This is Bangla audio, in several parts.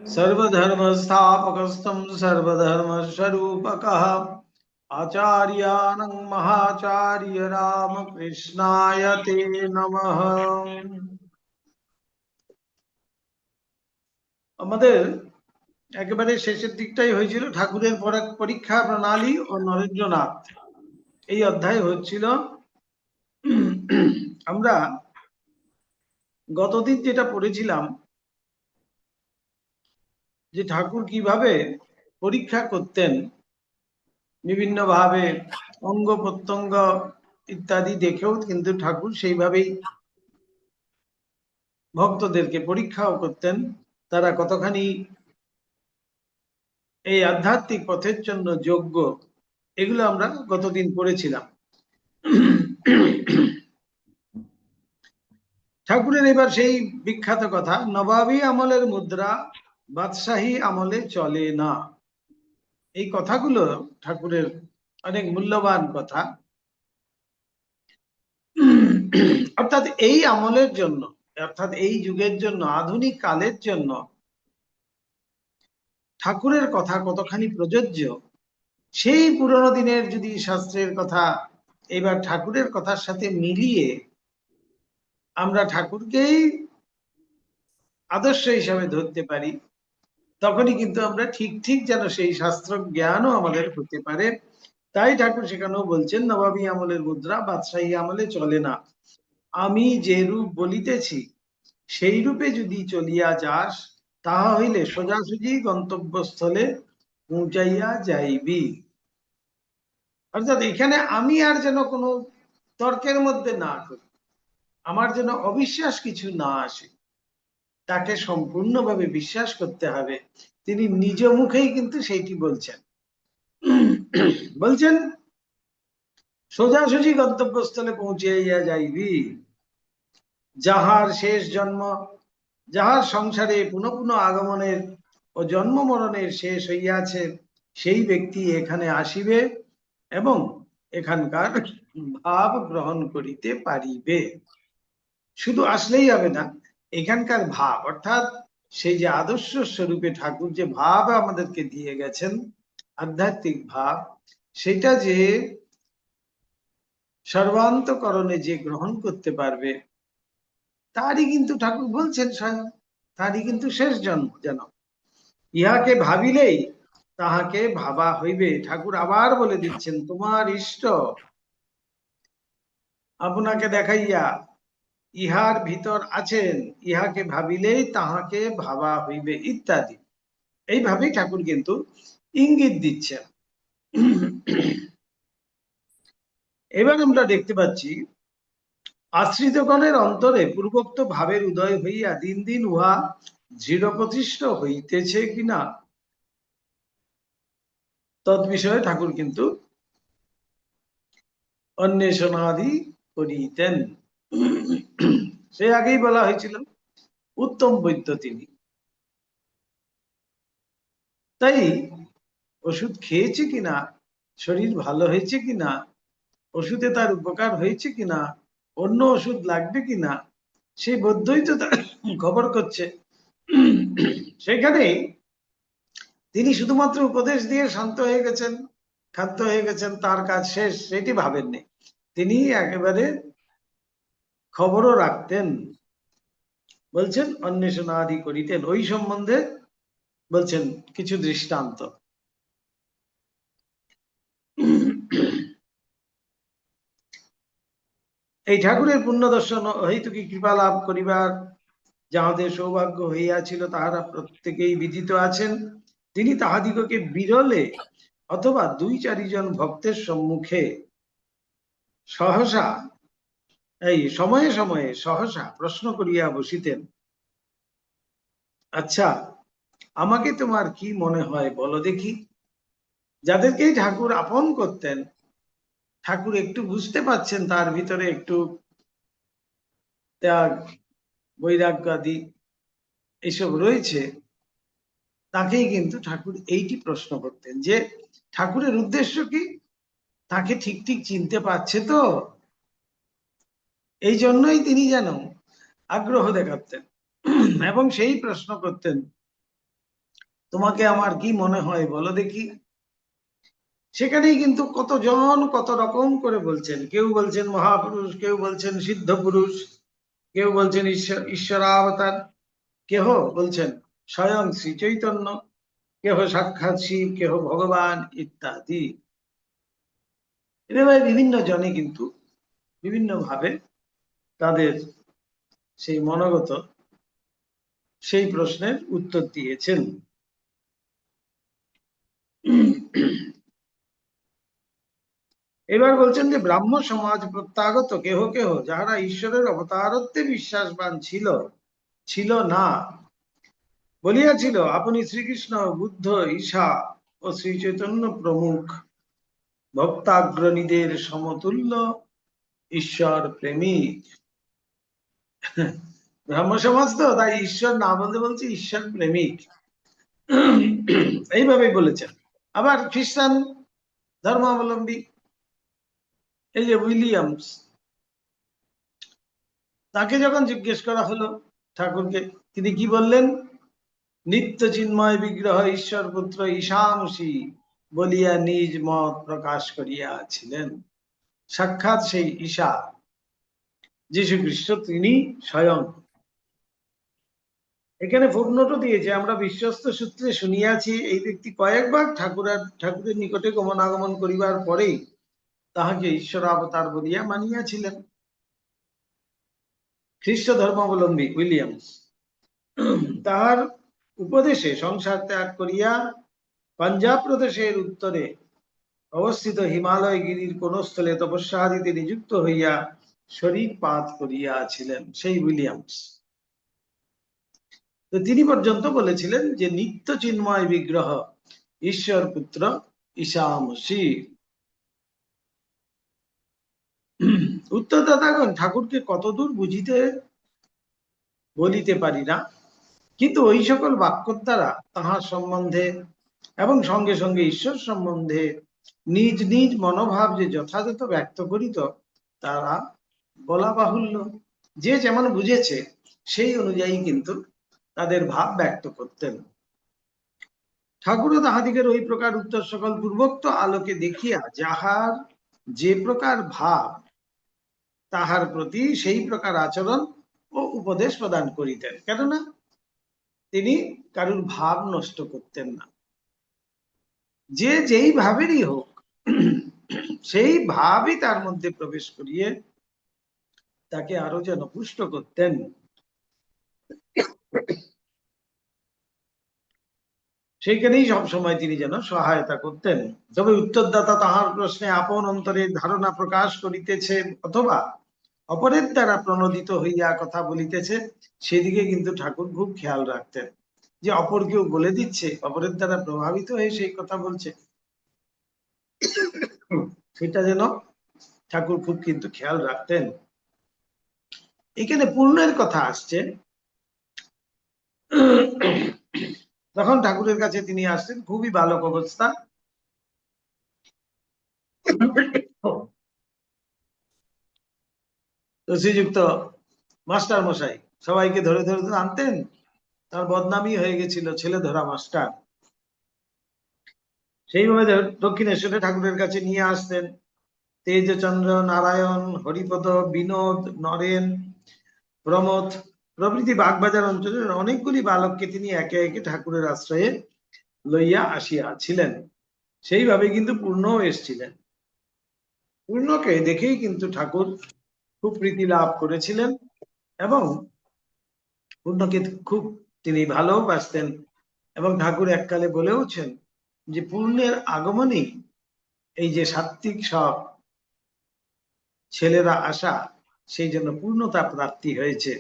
सर्वधर्मस्थापकस्तं सर्वधर्मस्वरूपकः आचार्यानं महाचार्य रामकृष्णाय ते नमः। আমাদের একেবারে শেষের দিকটাই হয়েছিল ঠাকুরের পরীক্ষা প্রণালী ও নরেন্দ্রনাথ, এই অধ্যায় হচ্ছিল। আমরা গতদিন যেটা পড়েছিলাম যে ঠাকুর কিভাবে পরীক্ষা করতেন, বিভিন্ন ভাবে অঙ্গ প্রত্যঙ্গ ইত্যাদি দেখেও কিন্তু ঠাকুর সেইভাবেই ভক্তদেরকে পরীক্ষাও করতেন, তারা কতখানি এই আধ্যাত্মিক পথের জন্য যোগ্য, এগুলো আমরা গতদিন পড়েছিলাম। ঠাকুরের এবার সেই বিখ্যাত কথা, নবাবী আমলের মুদ্রা বাদশাহী আমলে চলে না। এই কথাগুলো ঠাকুরের অনেক মূল্যবান কথা। অর্থাৎ এই আমলের জন্য, অর্থাৎ এই যুগের জন্য, আধুনিক কালের জন্য ঠাকুরের কথা কতখানি প্রযোজ্য, সেই পুরনো দিনের যদি শাস্ত্রের কথা এবার ঠাকুরের কথার সাথে মিলিয়ে আমরা ঠাকুরকেই আদর্শ হিসাবে ধরতে পারি, তখনই কিন্তু আমরা ঠিক ঠিক যেন সেই শাস্ত্র জ্ঞানও আমাদের হতে পারে। তাই ঠাকুর সেখানেও বলছেন, নবাবী আমলের মুদ্রা বাদশাহী আমলে চলে না। আমি যে রূপ বলিতেছি সেই রূপে যদি চলিয়া যাস, তাহা হইলে সোজাসুজি গন্তব্যস্থলে পৌঁছাইয়া যাইবি। অর্থাৎ এখানে আমি আর যেন কোনো তর্কের মধ্যে না করি, আমার যেন অবিশ্বাস কিছু না আসে, তাকে সম্পূর্ণভাবে বিশ্বাস করতে হবে। তিনি নিজ মুখেই কিন্তু সেইটি বলছেন। বলছেন সোজাসুজি গন্তব্যস্থলে পৌঁছাইয়া যাইবি। যাহার শেষ জন্ম, যাহার সংসারে পুনঃ পুনঃ আগমনের ও জন্ম মরণের শেষ হইয়াছে, সেই ব্যক্তি এখানে আসিবে এবং এখানকার ভাব গ্রহণ করিতে পারিবে। শুধু আসলেই হবে না, এখানকার ভাব, অর্থাৎ সেই যে আদর্শ স্বরূপে ঠাকুর যে ভাব আমাদেরকে দিয়ে গেছেন, আধ্যাত্মিক ভাব, সেটা যে সর্বান্তকরণে যে গ্রহণ করতে পারবে, তারই কিন্তু ঠাকুর বলছেন স্বয়ং, তারই কিন্তু শেষ জন্ম যেন। ইহাকে ভাবিলেই তাহাকে ভাবা হইবে। ঠাকুর আবার বলে দিচ্ছেন, তোমার ইষ্ট আপনাকে দেখাইয়া ইহার ভিতর আছেন, ইহাকে ভাবিলেই তাহাকে ভাবা হইবে ইত্যাদি। এইভাবেই ঠাকুর কিন্তু ইঙ্গিত দিচ্ছেন। এবার আমরা দেখতে পাচ্ছি আশ্রিতগণের অন্তরে পূর্বোক্ত ভাবের উদয় হইয়া দিন দিন উহা দৃঢ় প্রতিষ্ঠ হইতেছে কিনা, তৎ বিষয়ে ঠাকুর কিন্তু অন্বেষণাদি করিতেন। সে আগেই বলা হয়েছিল উত্তম বৈদ্য তিনি। তাই ওষুধ খেয়েছে কিনা, শরীর ভালো হয়েছে কিনা, ওষুধে তার উপকার হয়েছে কিনা, অন্য ওষুধ লাগবে কিনা, সেই বৈদ্যই তো তার খবর করছে। সেখানে তিনি শুধুমাত্র উপদেশ দিয়ে শান্ত হয়ে গেছেন, ক্ষান্ত হয়ে গেছেন, তার কাজ শেষ, সেটি ভাবেননি। তিনি একেবারে খবরও রাখতেন। বলছেন অন্বেষণাদি করিতেন, ওই সম্বন্ধে বলছেন কিছু দৃষ্টান্ত। এই ঠাকুরের পুণ্য দর্শন হইতু কি কৃপা লাভ করিবার যাহাদের সৌভাগ্য হইয়াছিল, তাহারা প্রত্যেকেই বিদিত আছেন। তিনি তাহাদিগকে বিরলে অথবা দুই চারিজন ভক্তের সম্মুখে সহসা, এই সময়ে সময়ে সহসা প্রশ্ন করিয়া বসিতেন, আচ্ছা আমাকে তোমার কি মনে হয় বলো দেখি। যাদেরকেই ঠাকুর আপন করতেন, ঠাকুর একটু বুঝতে পাচ্ছেন তার ভিতরে একটু ত্যাগ, বৈরাগ্য আদি এসব রয়েছে, তাকেই কিন্তু ঠাকুর এইটি প্রশ্ন করতেন যে ঠাকুরের উদ্দেশ্য কি, তাকে ঠিক ঠিক চিনতে পারছে তো। এই জন্যই তিনি যেন আগ্রহ দেখাতেন এবং সেই প্রশ্ন করতেন তোমাকে আমার কি মনে হয় বলো দেখি। সেখানেই কিন্তু কতজন কত রকম করে বলছেন, কেউ বলছেন মহাপুরুষ, কেউ বলছেন সিদ্ধ পুরুষ, কেউ বলছেন ঈশ্বরাবতার, কেহ বলছেন স্বয়ং শ্রী চৈতন্য, কেহ সাক্ষাৎ শিব, কেহ ভগবান ইত্যাদি। এভাবে বিভিন্ন জনে কিন্তু বিভিন্ন ভাবে তাদের সেই মনোগত সেই প্রশ্নের উত্তর দিয়েছেন। এবার বলছেন যে ব্রাহ্ম সমাজ প্রত্যাগত কেহ কেহ যাহারা ঈশ্বরের অবতারত্বে বিশ্বাসবান ছিল ছিল না বলিয়াছিল, আপনি শ্রীকৃষ্ণ, বুদ্ধ, ঈশা ও শ্রী চৈতন্য প্রমুখ ভক্তাগ্রণীদের সমতুল্য ঈশ্বর প্রেমিক। ব্রাহ্ম সমাজ তো তাই ঈশ্বর না বলতে বলছে ঈশ্বর প্রেমিক, এইভাবেই বলেছেন। আবার খ্রিস্টান ধর্মাবলম্বী এই যে উইলিয়ামস, তাকে যখন জিজ্ঞেস করা হলো ঠাকুরকে, তিনি কি বললেন? নিত্য চিন্ময় বিগ্রহ ঈশ্বর পুত্র ঈশামসী বলিয়া নিজ মত প্রকাশ করিয়াছিলেন। সাক্ষাৎ সেই ঈশা যীশু খ্রিস্ট, তিনি স্বয়ং। এখানে ফুটনোটও দিয়েছে, আমরা বিশ্বস্ত সূত্রে শুনিয়াছি এই ব্যক্তি কয়েকবার ঠাকুরের নিকটে গমনাগমন করিবার পরেই তাহাকে ঈশ্বরাবতার বলিয়া মানিয়াছিলেন। খ্রিস্ট ধর্মাবলম্বী উইলিয়ামস তাহার উপদেশে সংসার ত্যাগ করিয়া পাঞ্জাব প্রদেশের উত্তরে অবস্থিত হিমালয় গিরির কোন স্থলে তপস্যাদিতে নিযুক্ত হইয়া শরীর পাত করিয়াছিলেন সেই উইলিয়ামস। তো তিনি পর্যন্ত বলেছিলেন যে নিত্য চিন্ময় বিগ্রহ ঈশ্বর পুত্র ঈশামসী। উত্তরদাতাগণ ঠাকুরকে কতদূর বুঝিতে বলিতে পারি না, কিন্তু ওই সকল বাক্যর দ্বারা তাহার সম্বন্ধে এবং সঙ্গে সঙ্গে ঈশ্বর সম্বন্ধে নিজ নিজ মনোভাব যে যথাযথ ব্যক্ত করিত তারা বলা বাহুল্য। যে যেমন বুঝেছে সেই অনুযায়ী কিন্তু তাদের ভাব ব্যক্ত করতেন। ঠাকুরও তাহাদিগের ওই প্রকার উত্তর সকল পূর্বোক্ত আলোকে দেখিয়া যাহার যে প্রকার ভাব তাহার প্রতি সেই প্রকার আচরণ ও উপদেশ প্রদান করিতেন, কেননা তিনি কারুর ভাব নষ্ট করতেন না। যে যেই ভাবেরই হোক সেই ভাবই তার মধ্যে প্রবেশ করিয়ে তাকে আরো যেন পুষ্ট করতেন। সেইখানেই সবসময় তিনি যেন সহায়তা করতেন। তবে উত্তরদাতা তাহার প্রশ্নে আপন অন্তরের ধারণা প্রকাশ করিতেছে অথবা অপরের দ্বারা প্রণোদিত হইয়া কথা বলিতেছে, সেদিকে কিন্তু ঠাকুর খুব খেয়াল রাখতেন, যে অপর কেউ বলে দিচ্ছে, অপরের দ্বারা প্রভাবিত হয়ে সেই কথা বলছে, সেটা যেন ঠাকুর খুব কিন্তু খেয়াল রাখতেন। এখানে পুণ্যের কথা আসছে। তখন ঠাকুরের কাছে তিনি আসছেন খুবই বালক অবস্থা। তো শ্রীযুক্ত মাস্টার মশাই সবাইকে ধরে ধরে ধরে আনতেন, তার বদনামই হয়ে গেছিল ছেলে ধরা মাস্টার। সেইভাবে দক্ষিণেশ্বরে ঠাকুরের কাছে নিয়ে আসতেন তেজচন্দ্র, নারায়ণ, হরিপদ, বিনোদ, নরেন, প্রমথ প্রভৃতি বাগবাজার অঞ্চলের অনেকগুলি বালককে তিনি একে একে ঠাকুরের আশ্রয়ে লইয়া আসিয়াছিলেন। সেইভাবে কিন্তু পূর্ণও এসছিলেন। পূর্ণকে দেখেই কিন্তু ঠাকুর খুব প্রীতি লাভ করেছিলেন এবং পূর্ণকে খুব তিনি ভালোবাসতেন। এবং ঠাকুর এককালে বলেওছেন যে পূর্ণের আগমনেই এই যে সাত্ত্বিক সব ছেলেরা আসা, সেই জন্য পূর্ণতা প্রাপ্তি হয়েছে।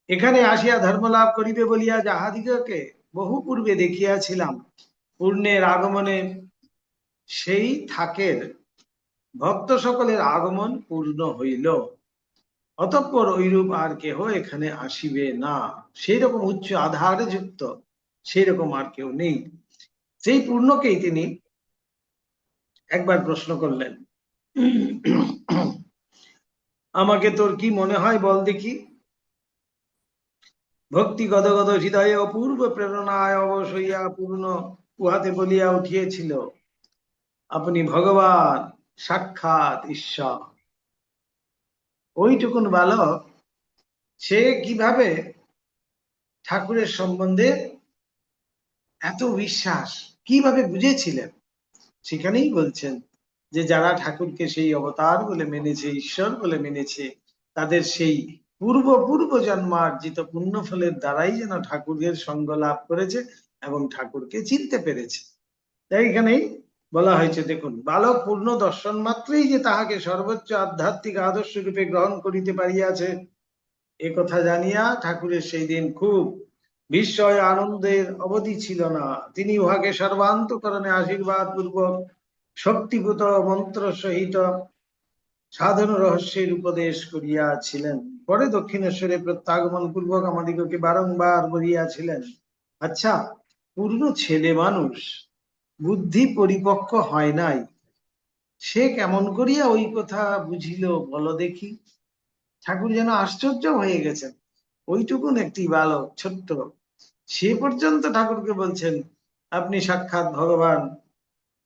এখানে আসিয়া ধর্ম লাভ করিবে বলিয়া যাহাদিগকে বহু পূর্বে দেখিয়াছিলাম, পূর্ণের আগমনে সেই থাকের ভক্ত সকলের আগমন পূর্ণ হইল। অতঃপর ঐরূপ আর কেহ এখানে আসিবে না। সেই রকম উচ্চ আধারে যুক্ত সেই রকম আর কেউ নেই। সেই পূর্ণকেই তিনি একবার প্রশ্ন করলেন, আমাকে তোর কি মনে হয় বল দেখি। ভক্তি গদ গদ হৃদয়ে অপূর্ব প্রেরণায় অবশ্যইয়া পূর্ণ উহাতে বলিয়া উঠিয়েছিল, আপনি ভগবান, সাক্ষাৎ ঈশ্বর। ওইটুকুন বালক সে কিভাবে ঠাকুরের সম্বন্ধে এত বিশ্বাস কিভাবে বুঝেছিলেন, সেখানেই বলছেন যে যারা ঠাকুরকে সেই অবতার বলে মেনেছে, ঈশ্বর বলে মেনেছে, তাদের সেই পূর্ব পূর্ব জন্মার্জিত পুণ্যফলের দ্বারাই যেন ঠাকুরের সঙ্গ লাভ করেছে এবং ঠাকুরকে চিনতে পেরেছে। তাই এখানেই বলা হয়েছে, দেখুন, বালক পূর্ণ দর্শন মাত্রই যে তাহাকে সর্বোচ্চ আধ্যাত্মিক আদর্শ রূপে গ্রহণ করিতে পারিয়াছে, এ কথা জানিয়া ঠাকুরের সেই দিন খুব বিস্ময় আনন্দের অবধি ছিল না। তিনি উহাকে সর্বান্তকরণে আশীর্বাদ পূর্বক শক্তিভূত মন্ত্র সহিত সাধন রহস্যের উপদেশ করিয়াছিলেন। পরে দক্ষিণেশ্বরে প্রত্যাগমন পূর্বক আমাদিগকে বারংবার বলিয়াছিলেন, আচ্ছা, পূর্ণ ছেলে মানুষ, বুদ্ধি পরিপক্ক হয় নাই, সে কেমন করিয়া ওই কথা বুঝিল বলো দেখি। ঠাকুর যেন আশ্চর্য হয়ে গেছেন, ওইটুকুন একটি বালক ছোট্ট, সে পর্যন্ত ঠাকুরকে বলছেন আপনি সাক্ষাৎ ভগবান,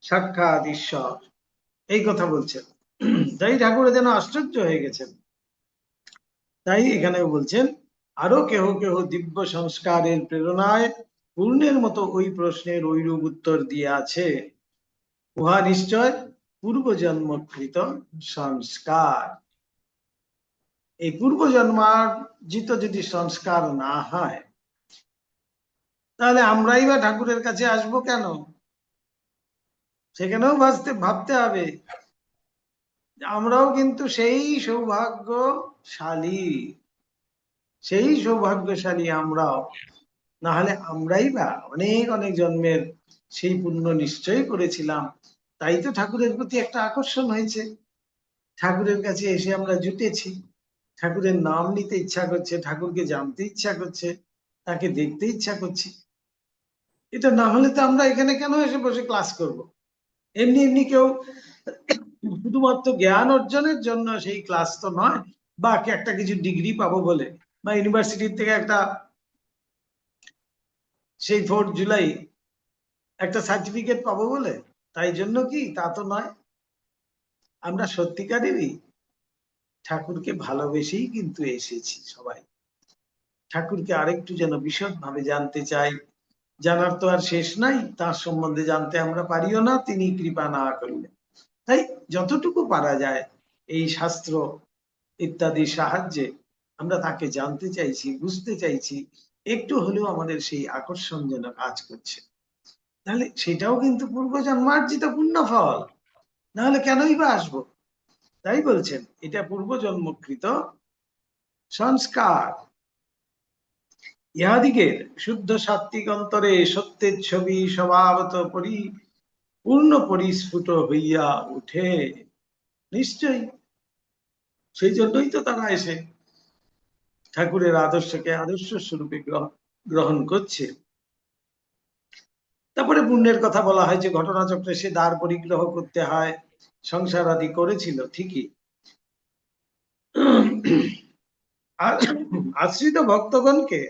সাক্ষাৎ ঈশ্বর, এই কথা বলছেন। তাই ঠাকুর যেন আশ্চর্য হয়ে গেছেন। তাই এখানে বলছেন, আরো কেহ কেহ দিব্য সংস্কারের প্রেরণায় পূর্ণের মতো ওই প্রশ্নের ঐরূপ উত্তর দিয়াছে, উহা নিশ্চয় পূর্বজন্মকৃত সংস্কার। এই পূর্বজন্মার্জিত যদি সংস্কার না হয়, তাহলে আমরাই বা ঠাকুরের কাছে আসবো কেন? সেখানেও ভাবতে হবে, আমরাও কিন্তু সেই সৌভাগ্যশালী, সেই সৌভাগ্যশালী আমরাও, না হলে আমরাই বা অনেক অনেক জন্মের সেই পুণ্য নিশ্চয়ই করেছিলাম, তাই তো ঠাকুরের প্রতি একটা আকর্ষণ হয়েছে, ঠাকুরের কাছে এসে আমরা জুটেছি, ঠাকুরের নাম নিতে ইচ্ছা করছে, ঠাকুরকে জানতে ইচ্ছা করছে, তাকে দেখতে ইচ্ছা করছি। এটা না হলে তো আমরা এখানে কেন এসে বসে ক্লাস করব? এমনি এমনি কেউ শুধুমাত্র জ্ঞান অর্জনের জন্য সেই ক্লাস তো নয়, বা একটা কিছু ডিগ্রি পাবো বলে, বা ইউনিভার্সিটির থেকে একটা সেই 4 জুলাই একটা সার্টিফিকেট পাবো বলে, তাই জন্য কি? তা তো নয়। আমরা সত্যিকারেরই ঠাকুরকে ভালোবেসেই কিন্তু এসেছি সবাই, ঠাকুরকে আরেকটু যেন বিশদ ভাবে জানতে চাই। জানার তো আর শেষ নাই, তার সম্বন্ধে জানতে আমরা পারিও না, তিনি কৃপা না করলে। তাই যতটুকু পারা যায় এই শাস্ত্র ইত্যাদির সাহায্যে আমরা তাকে জানতে চাইছি, বুঝতে চাইছি, একটু হলেও আমাদের সেই আকর্ষণ যেন কাজ করছে। তাহলে সেটাও কিন্তু পূর্বজন্মার্জিত পুণ্য ফল, নাহলে কেনই বা আসবো? তাই বলছেন এটা পূর্বজন্মকৃত সংস্কার। ইহাদিগের শুদ্ধ সাত্ত্বিক অন্তরে সত্যের ছবি স্বভাবত পূর্ণ পরিস্ফুট হইয়া উঠে। নিশ্চয়ই, সেই জন্যই তো তারা এসে ঠাকুরের আদর্শকে আদর্শ স্বরূপে গ্রহণ করছে। তারপরে পুণ্যের কথা বলা হয় যে ঘটনাচক্রে সে দ্বার পরিগ্রহ করতে হয়, সংসার আদি করেছিল ঠিকই, আর আশ্রিত ভক্তগণকে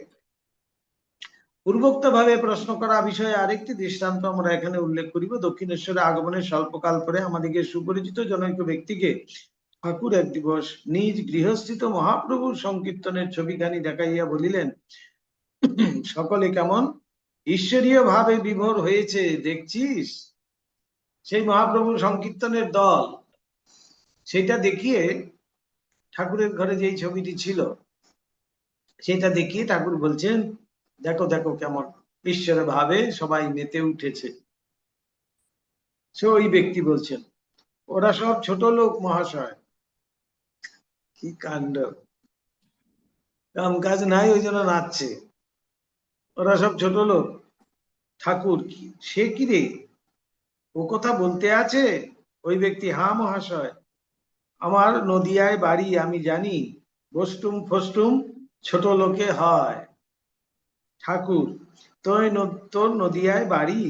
পূর্বোক্ত ভাবে প্রশ্ন করা বিষয়ে আরেকটি দৃষ্টান্ত আমরা এখানে উল্লেখ করিব। দক্ষিণেশ্বরে আগমনের স্বল্পকাল পরে আমাদিকে সুপরিচিত জনৈক ব্যক্তিকে ঠাকুর এক দিবস নিজ গৃহস্থিত মহাপ্রভুর সংকীর্তনের ছবিখানি দেখাইয়া বলিলেন, সকলে কেমন ঈশ্বরীয় ভাবে বিভোর হয়েছে দেখছিস? সেই মহাপ্রভুর সংকীর্তনের দল, সেটা দেখিয়ে ঠাকুরের ঘরে যেই ছবিটি ছিল সেটা দেখিয়ে ঠাকুর বলছেন, দেখো দেখো কেমন ঈশ্বরের ভাবে সবাই মেতে উঠেছে। সে ওই ব্যক্তি বলছেন, ওরা সব ছোট লোক মহাশয়। কি কাণ্ড, কাম কাজ নাই ওই জন্য নাচছে, ওরা সব ছোট লোক। ঠাকুর কি সে কি রে, ও কথা বলতে আছে? ওই ব্যক্তি, হ্যাঁ মহাশয়, আমার নদিয়ায় বাড়ি, আমি জানি বস্টুম ফস্টুম ছোট লোকে হয়। ঠাকুর, তোর নদিয়ায় বাড়ি,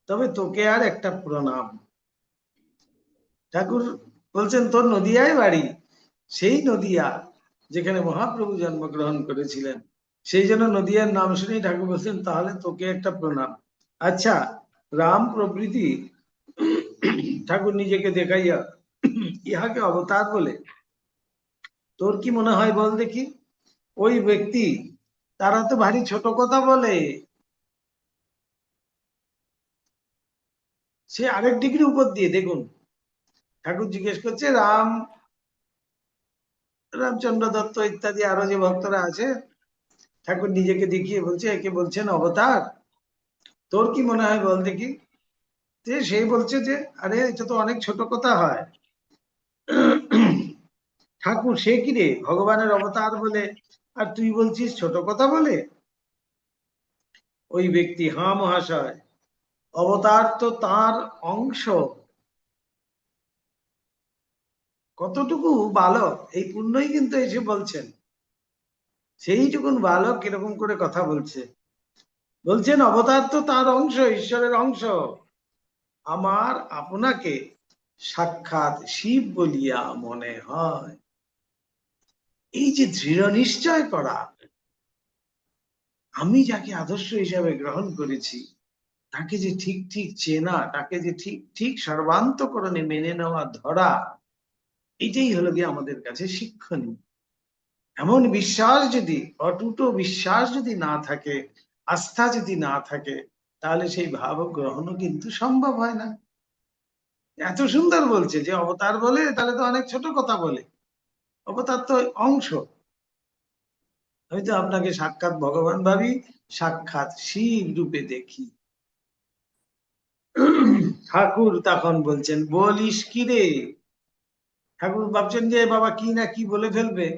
তবে তোকে আর একটা প্রণাম। ঠাকুর বলছেন তোর নদিয়ায় বাড়ি, সেই নদিয়া যেখানে মহাপ্রভু জন্মগ্রহণ করেছিলেন, সেই জন্য নদিয়ার নাম শুনেই ঠাকুর বলছেন তাহলে তোকে একটা প্রণাম। আচ্ছা, রাম প্রভৃতি ঠাকুর নিজেকে দেখাইয়া ইহাকে অবতার বলে, তোর কি মনে হয় বল দেখি? ওই ব্যক্তি তারা তো ভারী ছোট কথা বলে। সে আরেক ডিগ্রি উপর দিয়ে দেখুন, ঠাকুর জিজ্ঞেস করছে রামচন্দ্র দত্ত ইত্যাদি আরো যে ভক্তরা আছে, ঠাকুর নিজেকে দেখিয়ে বলছে একে বলছেন অবতার, তোর কি মনে হয় বল দেখি? সেই বলছে যে আরে এটা তো অনেক ছোট কথা হয়। ঠাকুর সে কি রে, ভগবানের অবতার বলে আর তুই বলছিস ছোট কথা বলে? ওই ব্যক্তি, হ্যাঁ মহাশয়, অবতার তো তার অংশ। কতটুকু বালক, এই পুণ্যই কিন্তু এসে বলছেন, সেইটুকুন বালক কিরকম করে কথা বলছে। বলছেন অবতার তো তার অংশ, ঈশ্বরের অংশ। আমার আপনাকে সাক্ষাৎ শিব বলিয়া মনে হয়। এই যে দৃঢ় নিশ্চয় করা, আমি যাকে আদর্শ হিসাবে গ্রহণ করেছি তাকে যে ঠিক ঠিক চেনা, তাকে যে ঠিক ঠিক সর্বান্তকরণে মেনে নেওয়া, ধরা, এটাই হলো গিয়ে আমাদের কাছে শিক্ষণীয়। এমন বিশ্বাস যদি, অটুট বিশ্বাস যদি না থাকে, আস্থা যদি না থাকে, তাহলে সেই ভাব গ্রহণও কিন্তু সম্ভব হয় না। এত সুন্দর বলছে যে অবতার বলে, তাহলে তো অনেক ছোট কথা বলে। অবতার তো অংশ। আমি তো আপনাকে সাক্ষাৎ ভগবান ভাবি, সাক্ষাৎ শিব রূপে দেখি। ঠাকুর তখন বলছেন বলিস কি রে? ঠাকুর ভাবছেন যে বাবা কি না কি বলে ফেলবে।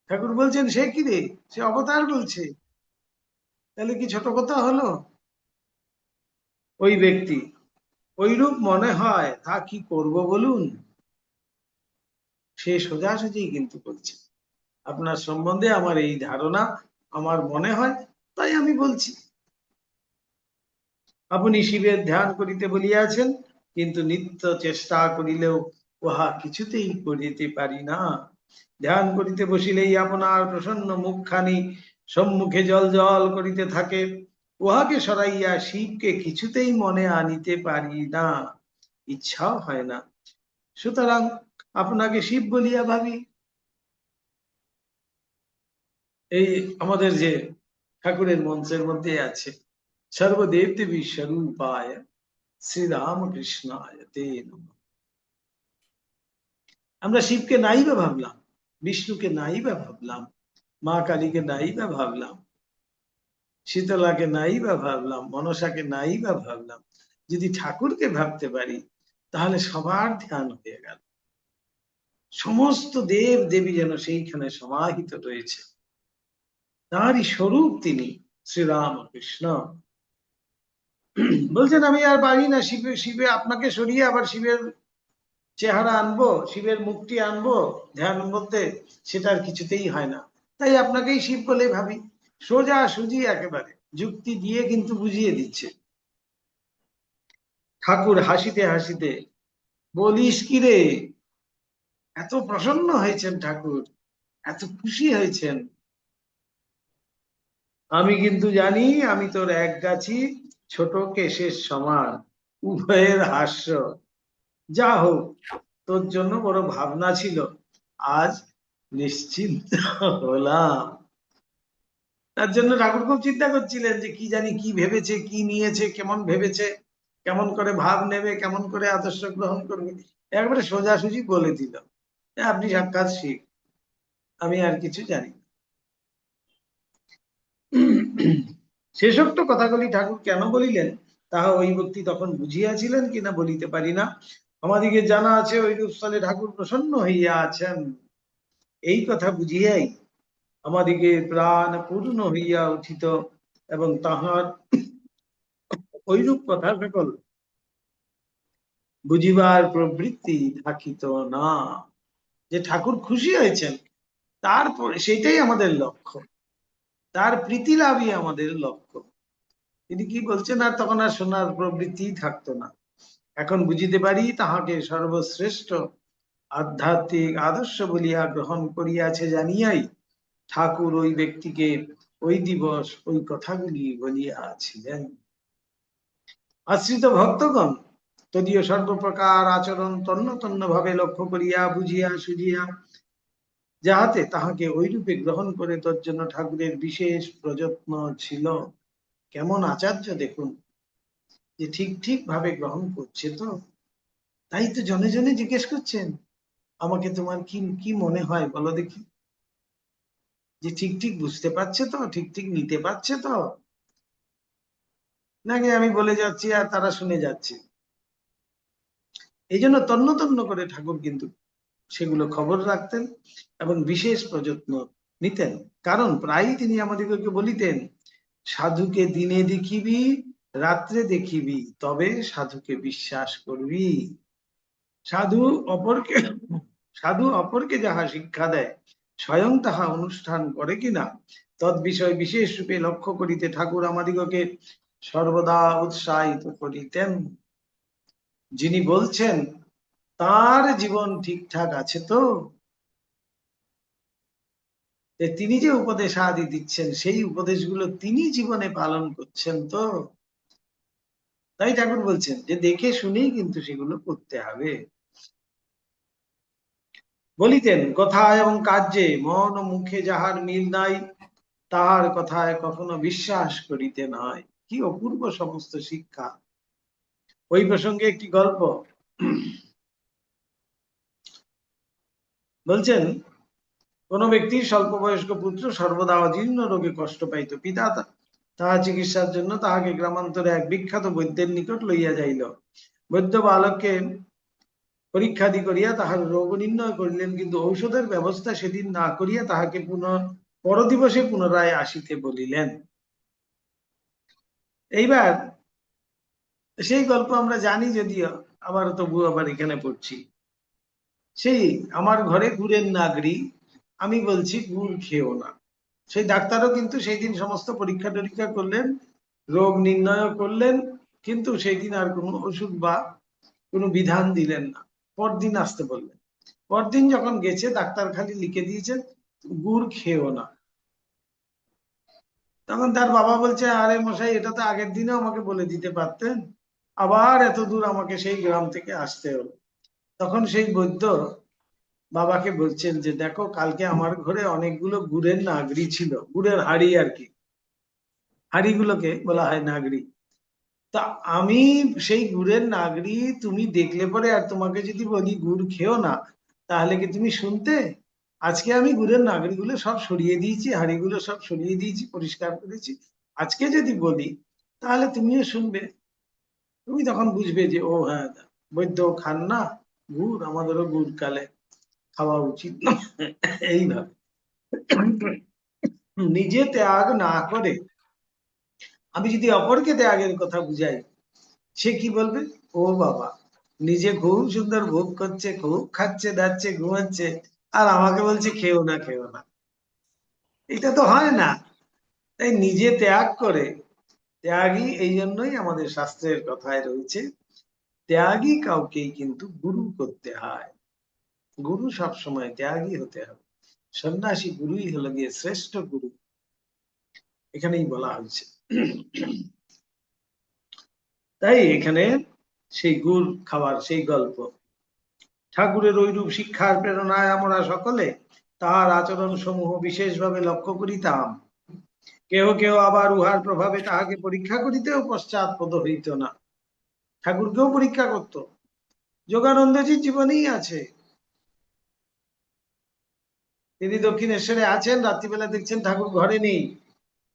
ঠাকুর বলছেন সে কি রে, সে অবতার বলছে, তাহলে কি ছোট কথা হলো? ওই ব্যক্তি, ওইরূপ মনে হয়, তা কি করব বলুন? সে সোজাসুজি কিন্তু বলছে আপনার সম্বন্ধে আমার এই ধারণা, আমার মনে হয়, তাই আমি বলছি। আপনি শিবের ধ্যান করিতে বলিয়াছেন, কিন্তু নিত্য চেষ্টা করিলেও উহা কিছুতেই করিতে পারি না। ধ্যান করিতে বসিলেই আপনার প্রসন্ন মুখখানি সম্মুখে জল জল করিতে থাকে, উহাকে সরাইয়া শিবকে কিছুতেই মনে আনিতে পারি না, ইচ্ছাও হয় না। সুতরাং আপনাকে শিব বলিয়া ভাবি। এই আমাদের যে ঠাকুরের মন্ত্রের মধ্যে আছে, সর্বদেব দেবী স্বরূপায় শ্রীরামকৃষ্ণায় তে নমঃ। আমরা শিবকে নাই বা ভাবলাম, বিষ্ণুকে নাই বা ভাবলাম, মা কালীকে নাই বা ভাবলাম, শীতলাকে নাই বা ভাবলাম, মনসাকে নাই বা ভাবলাম, যদি ঠাকুরকে ভাবতে পারি তাহলে সবার ধ্যান হয়ে গেল। সমস্ত দেব দেবী যেন সেইখানে সমাহিত রয়েছে, তারই স্বরূপ তিনি শ্রীরাম কৃষ্ণ। বলছেন আমি আর পারি না শিবে শিবে আপনাকে সরিয়ে আবার শিবের চেহারা আনবো, শিবের মুক্তি আনবো ধ্যান মধ্যে, সেটা আর কিছুতেই হয় না। তাই আপনাকেই শিব বলে ভাবি। সোজা সুজি একেবারে যুক্তি দিয়ে কিন্তু বুঝিয়ে দিচ্ছে। ঠাকুর হাসিতে হাসিতে, বলিস কি রে? এত প্রসন্ন হয়েছেন ঠাকুর, এত খুশি হয়েছেন। আমি কিন্তু জানি আমি তোর এক গাছি ছোট কেশের সমান, উভয়ের হাস্য। যা হোক, তোর জন্য বড় ভাবনা ছিল, আজ নিশ্চিন্ত হলাম। তার জন্য ঠাকুর খুব চিন্তা করছিলেন যে কি জানি কি ভেবেছে, কি নিয়েছে, কেমন ভেবেছে, কেমন করে ভাব নেবে, কেমন করে আদর্শ গ্রহণ করবে। একবারে সোজাসুজি বলে দিল আপনি সাক্ষাৎ শিখ, আমি আর কিছু জানি না। শেষোক্ত কথাগুলি ঠাকুর কেন বলিলেন তাহা ওই ব্যক্তি তখন বুঝিয়াছিলেন কিনা বলিতে পারি না। আমাদিকে জানা আছে ওইরূপ স্থলে ঠাকুর প্রসন্ন হইয়া আছেন, এই কথা বুঝিয়াই আমাদিকে প্রাণ পূর্ণ হইয়া উঠিত, এবং তাহার ওইরূপ কথা সকল বুঝিবার প্রবৃত্তি থাকিত না। যে ঠাকুর খুশি হয়েছেন, তারপরে সেটাই আমাদের লক্ষ্য, তার প্রীতি লাভই আমাদের লক্ষ্য। তিনি কি বলছেন, আর তখন আর শোনার প্রবৃত্তি থাকতো না। এখন বুঝিতে পারি তাহাকে সর্বশ্রেষ্ঠ আধ্যাত্মিক আদর্শ বলিয়া গ্রহণ করিয়াছে জানিয়াই ঠাকুর ওই ব্যক্তিকে ওই দিবস ওই কথাগুলি বলিয়াছিলেন। আশ্রিত ভক্তগণ তদীয় সর্বপ্রকার আচরণ তন্ন তন্ন ভাবে লক্ষ্য করিয়া বুঝিয়া সুঝিয়া যাহাতে তাহাকে ওইরূপে গ্রহণ করে তোর জন্য ঠাকুরের বিশেষ প্রযত্ন ছিল। কেমন আচার্য দেখুন, যে ঠিক ঠিক ভাবে গ্রহণ করছে তো, তাই তো জনে জনে জিজ্ঞেস করছেন, আমাকে তোমার কি কি মনে হয় বলো দেখি, যে ঠিক ঠিক বুঝতে পারছে তো, ঠিক ঠিক নিতে পারছে তো, নাকি আমি বলে যাচ্ছি আর তারা শুনে যাচ্ছে। এই জন্য তন্ন তন্ন করে ঠাকুর কিন্তু সেগুলো খবর রাখতেন এবং বিশেষ প্রযত্ন নিতেন। কারণ প্রায়ই তিনি আমাদেরকে বলিতেন, সাধুকে দিনে দেখিবি রাত্রে দেখিবি তবে সাধুকে বিশ্বাস করবি। সাধু অপরকে সাধু অপরকে যাহা শিক্ষা দেয় স্বয়ং তাহা অনুষ্ঠান করে কিনা তৎ বিষয় বিশেষ রূপে লক্ষ্য করিতে ঠাকুর আমাদিগকে সর্বদা উৎসাহিত করিতেন। যিনি বলছেন তার জীবন ঠিকঠাক আছে তো, তিনি যে উপদেশ আদি দিচ্ছেন সেই উপদেশগুলো তিনি জীবনে পালন করছেন তো। তাই ঠাকুর বলছেন যে দেখে শুনেই কিন্তু সেগুলো করতে হবে। বলিতেন, কথায় এবং কার্যে মন ও মুখে যাহার মিল নাই তাহার কথায় কখনো বিশ্বাস করিতে নয়। কি অপূর্ব সমস্ত শিক্ষা। ওই প্রসঙ্গে একটি গল্প বলছেন, কোন ব্যক্তির স্বল্প বয়স্ক পুত্র সর্বদা অজীর্ণ রোগে কষ্ট পাইত। পিতা তাহা চিকিৎসার জন্য তাহাকে গ্রামান্তরে এক বিখ্যাত বৈদ্যের নিকট লইয়া যাইল। বৈদ্য বালককে পরীক্ষাদি করিয়া তাহার রোগ নির্ণয় করিলেন, কিন্তু ঔষধের ব্যবস্থা সেদিন না করিয়া তাহাকে পরদিবসে পুনরায় আসিতে বলিলেন। এইবার সেই গল্প আমরা জানি যদিও, আবার তবু আবার এখানে পড়ছি। সেই আমার ঘরে গুড়ের নাগরি, আমি বলছি গুড় খেও না। সেই ডাক্তারও কিন্তু সেই দিন সমস্ত পরীক্ষা টরীক্ষা করলেন, রোগ নির্ণয় করলেন, কিন্তু সেই দিন আর কোনো ওষুধ বা কোনো বিধান দিলেন না, পরদিন আসতে বললেন। পরদিন যখন গেছে ডাক্তার খালি লিখে দিয়েছেন গুড় খেও না। তখন তার বাবা বলছে, আরে মশাই এটা তো আগের দিনে আমাকে বলে দিতে পারতেন, আবার এত দূর আমাকে সেই গ্রাম থেকে আসতে হলো। তখন সেই বৈদ্য বাবাকে বলছেন যে দেখো, কালকে আমার ঘরে অনেকগুলো গুড়ের নাগরি ছিল, গুড়ের হাড়ি আর কি, হাড়িগুলোকে বলা হয় নাগরি। তা আমি সেই গুড়ের নাগরি তুমি দেখলে পরে আর তোমাকে যদি বলি গুড় খেও না, তাহলে কি তুমি শুনতে? আজকে আমি গুড়ের নাগরিগুলো সব সরিয়ে দিয়েছি, হাঁড়িগুলো সব সরিয়ে দিয়েছি, পরিষ্কার করেছি। আজকে যদি বলি তাহলে তুমিও শুনবে, তুমি তখন বুঝবে যে ও হ্যাঁ, বৈদ্য খান না গুড়, আমাদেরও গুড় কালে খাওয়া উচিত না। এইভাবে নিজে ত্যাগ না করে আমি যদি অপরকে ত্যাগের কথা বুঝাই, সে কি বলবে, ও বাবা নিজে খুব সুন্দর ভোগ করছে, খুব খাচ্ছে দাচ্ছে ঘুমাচ্ছে, আর আমাকে বলছে খেও না খেও না। এটা তো হয় না। তাই নিজে ত্যাগ করে, ত্যাগী এই জন্যই আমাদের শাস্ত্রের কথায় রয়েছে, ত্যাগী কাউকেই কিন্তু গুরু করতে হয়। গুরু সব সময় ত্যাগী হতে হবে। সন্ন্যাসী গুরুই হলো গিয়ে শ্রেষ্ঠ গুরু, এখানেই বলা হয়েছে। তাই এখানে সেই গুড় খাবার সেই গল্প, ঠাকুরের ঐরূপ শিক্ষার প্রেরণায় আমরা সকলে তাহার আচরণ সমূহ বিশেষভাবে লক্ষ্য করিতাম। কেহ কেহ আবার উহার প্রভাবে তাহাকে পরীক্ষা করিতেও পশ্চাৎপদ হইত না। ঠাকুরকেও পরীক্ষা করত। যোগানন্দজির জীবনেই আছে, তিনি দক্ষিণেশ্বরে আছেন, রাত্রিবেলা দেখছেন ঠাকুর ঘরে নেই।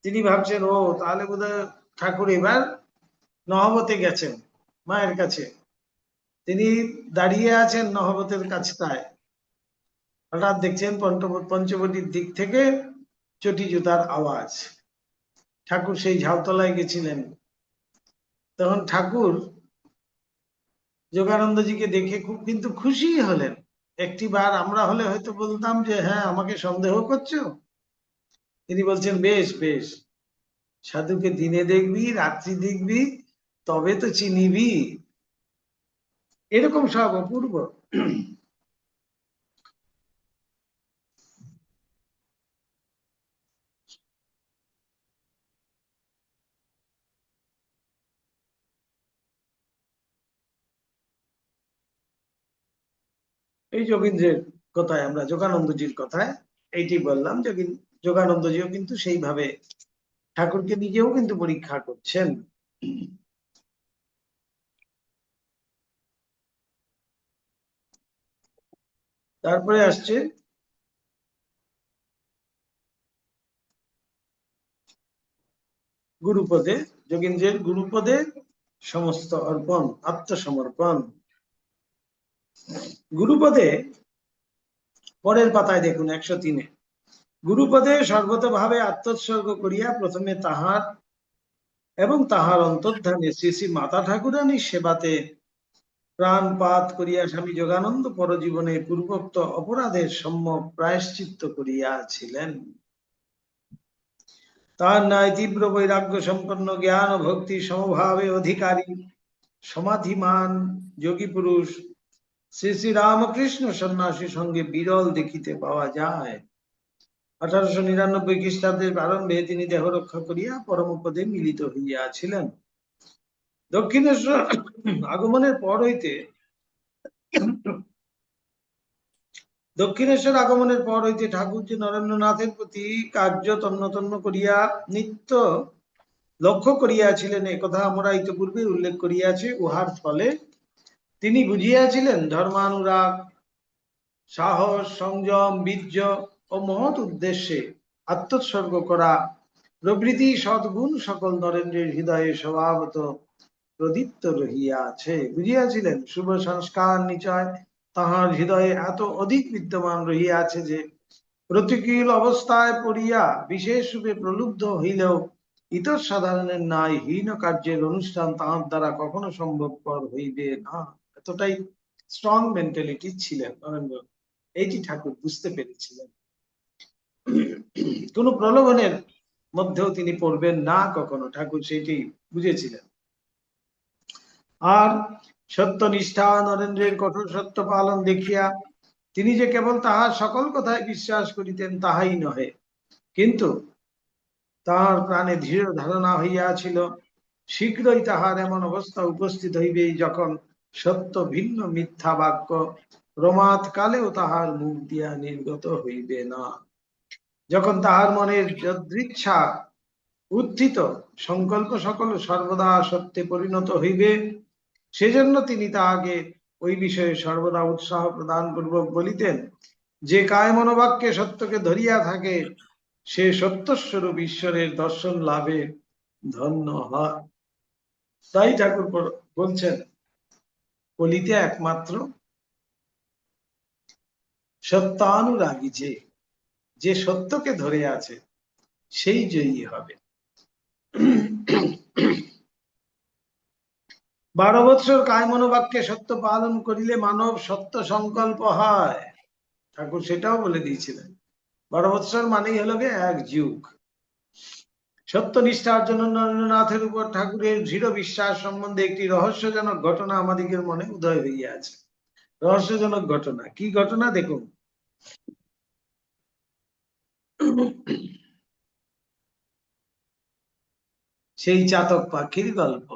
তিনি ভাবছেন ও তাহলে বোধহয় ঠাকুর এবার নহবতে গেছেন মায়ের কাছে। তিনি দাঁড়িয়ে আছেন নহবতের কাছটায়, হঠাৎ দেখছেন পঞ্চবটির দিক থেকে চটি জুতার আওয়াজ। ঠাকুর সেই ঝাউতলায় গেছিলেন। তখন ঠাকুর যোগানন্দজিকে দেখে খুব কিন্তু খুশি হলেন। একটি বার আমরা হলে হয়তো বলতাম যে হ্যাঁ আমাকে সন্দেহ করছো। তিনি বলছেন বেশ বেশ, সাধুকে দিনে দেখবি রাত্রি দেখবি তবে তো চিনিবি। এরকম সব অপূর্ব। এই যোগীন্দ্রের কথায়, আমরা যোগানন্দজির কথায় এইটি বললাম। যোগানন্দজিও কিন্তু সেইভাবে ঠাকুরকে নিজেও কিন্তু পরীক্ষা করছেন। তারপরে আসছে গুরুপদে, যোগীন্দ্রের গুরুপদে সমস্ত অর্পণ, আত্মসমর্পণ। গুরুপদে পরের পাতায় দেখুন 103-এ, গুরুপদে সর্বতভাবে আত্মোৎসর্গ করিয়া প্রথমে তাহার এবং তাহার অন্তর্ধানে শ্রী শ্রী মাতা ঠাকুরানীর সেবাতে প্রাণপাত করিয়া স্বামী যোগানন্দ পরজীবনে পূর্বোক্ত অপরাধের সম্যক প্রায়শ্চিত্ত করিয়াছিলেন। তার ন্যায় তীব্র বৈরাগ্য সম্পন্ন জ্ঞান ও ভক্তি সমভাবে অধিকারী সমাধিমান যোগী পুরুষ শ্রী শ্রী রামকৃষ্ণ সন্ন্যাসী সঙ্গে বিরল দেখিতে পাওয়া যায়। 1899 খ্রিস্টাব্দের প্রারম্ভে তিনি দেহ রক্ষা করিয়া পরমপদে মিলিত হইয়াছিলেন। দক্ষিণেশ্বর আগমনের পর হইতে ঠাকুর যে নরেন্দ্রনাথের প্রতি কার্য তন্ন তন্ন করিয়া নিত্য লক্ষ্য করিয়াছিলেন, একথা আমরা ইতিপূর্বে উল্লেখ করিয়াছি। উহার ফলে তিনি বুঝিয়াছিলেন ধর্মানুরাগ, সাহস, সংযম, বীর্য ও মহৎ উদ্দেশ্যে আত্মোৎসর্গ করা প্রভৃতি সদ্গুণ সকল নরেন্দ্রের হৃদয়ে স্বভাবত প্রদীপ্ত রহিয়াছে। বুঝিয়াছিলেন শুভ সংস্কার নিচয় তাহার হৃদয়ে এত অধিক বিদ্যমান রহিয়াছে যে প্রতিকূল অবস্থায় পড়িয়া বিশেষ রূপে প্রলুব্ধ হইলেও ইতর সাধারণের ন্যায় হীন কার্যের অনুষ্ঠান তাহার দ্বারা কখনো সম্ভবপর হইবে না। এতটাই স্ট্রং মেন্টালিটি ছিলেন নরেন্দ্র, এইটি ঠাকুর বুঝতে পেরেছিলেন। কোন প্রলোভনের মধ্যেও তিনি পড়বেন না কখনো, ঠাকুর সেটি বুঝেছিলেন। আর সত্যনিষ্ঠা নরেন্দ্রের কঠোর সত্য পালন দেখিয়া তিনি যে কেবল তাহার সকল কথায় বিশ্বাস করিতেন তাহাই নহে, কিন্তু তাহার প্রাণে দৃঢ় ধারণা হইয়াছিল শীঘ্রই তাহার এমন অবস্থা উপস্থিত হইবে যখন সত্য ভিন্ন মিথ্যা বাক্য প্রমাদ কালেও তাহার মুখ দিয়া নির্গত হইবে না। যখন তাহার মনের যদৃচ্ছা উত্থিত সংকল্প সকল সর্বদা সত্যে পরিণত হইবে, সেজন্য তিনি তাহাকে ওই বিষয়ে সর্বদা উৎসাহ প্রদান পূর্বক বলিতেন, যে কায় মনোবাক্যে সত্যকে ধরিয়া থাকে সে সত্যস্বরূপ ঈশ্বরের দর্শন লাভে ধন্য হয়। তাই ঠাকুর বলছেন, কলিতে একমাত্র সত্যানুরাগী যে সত্যকে ধরে আছে সেই জয়ী হবে। 12 বৎসর কায় মনোবাক্যে সত্য পালন করিলে মানব সত্য সংকল্প হয়। ঠাকুর সেটাও বলে দিয়েছিলেন। 12 বৎসর মানেই হলো এক যুগ। সত্যনিষ্ঠার জন্য নরেন্দ্রনাথের উপর ঠাকুরের দৃঢ় বিশ্বাস সম্বন্ধে একটি রহস্যজনক ঘটনা আমাদিগের মনে উদয় হইয়াছে। রহস্যজনক ঘটনা কি ঘটনা দেখুন। সেই চাতক পাখির গল্প।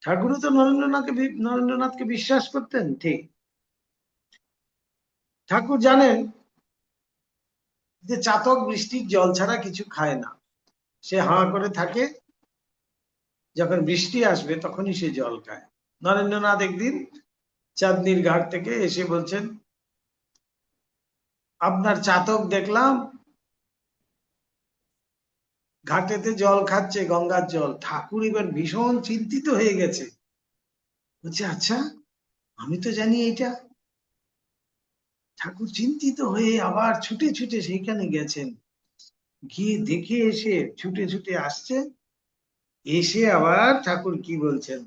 ঠাকুরও তো নরেন্দ্রনাথকে বিশ্বাস করতেন, ঠিক। ঠাকুর জানেন যে চাতক বৃষ্টির জল ছাড়া কিছু খায় না, সে হাঁ করে থাকে, যখন বৃষ্টি আসবে তখনই সে জল খায়। নরেন্দ্রনাথ একদিন চাঁদনির ঘাট থেকে এসে বলছেন, আপনার চাতক দেখলাম ঘাটেতে জল খাচ্ছে, গঙ্গার জল। ঠাকুর এবার ভীষণ চিন্তিত হয়ে গেছে, বলছে আচ্ছা আমি তো জানি এইটা। ঠাকুর চিন্তিত হয়ে আবার ছুটে ছুটে সেইখানে গেছেন, গিয়ে দেখে এসে ছুটে ছুটে আসছে, এসে আবার ঠাকুর কি বলছেন।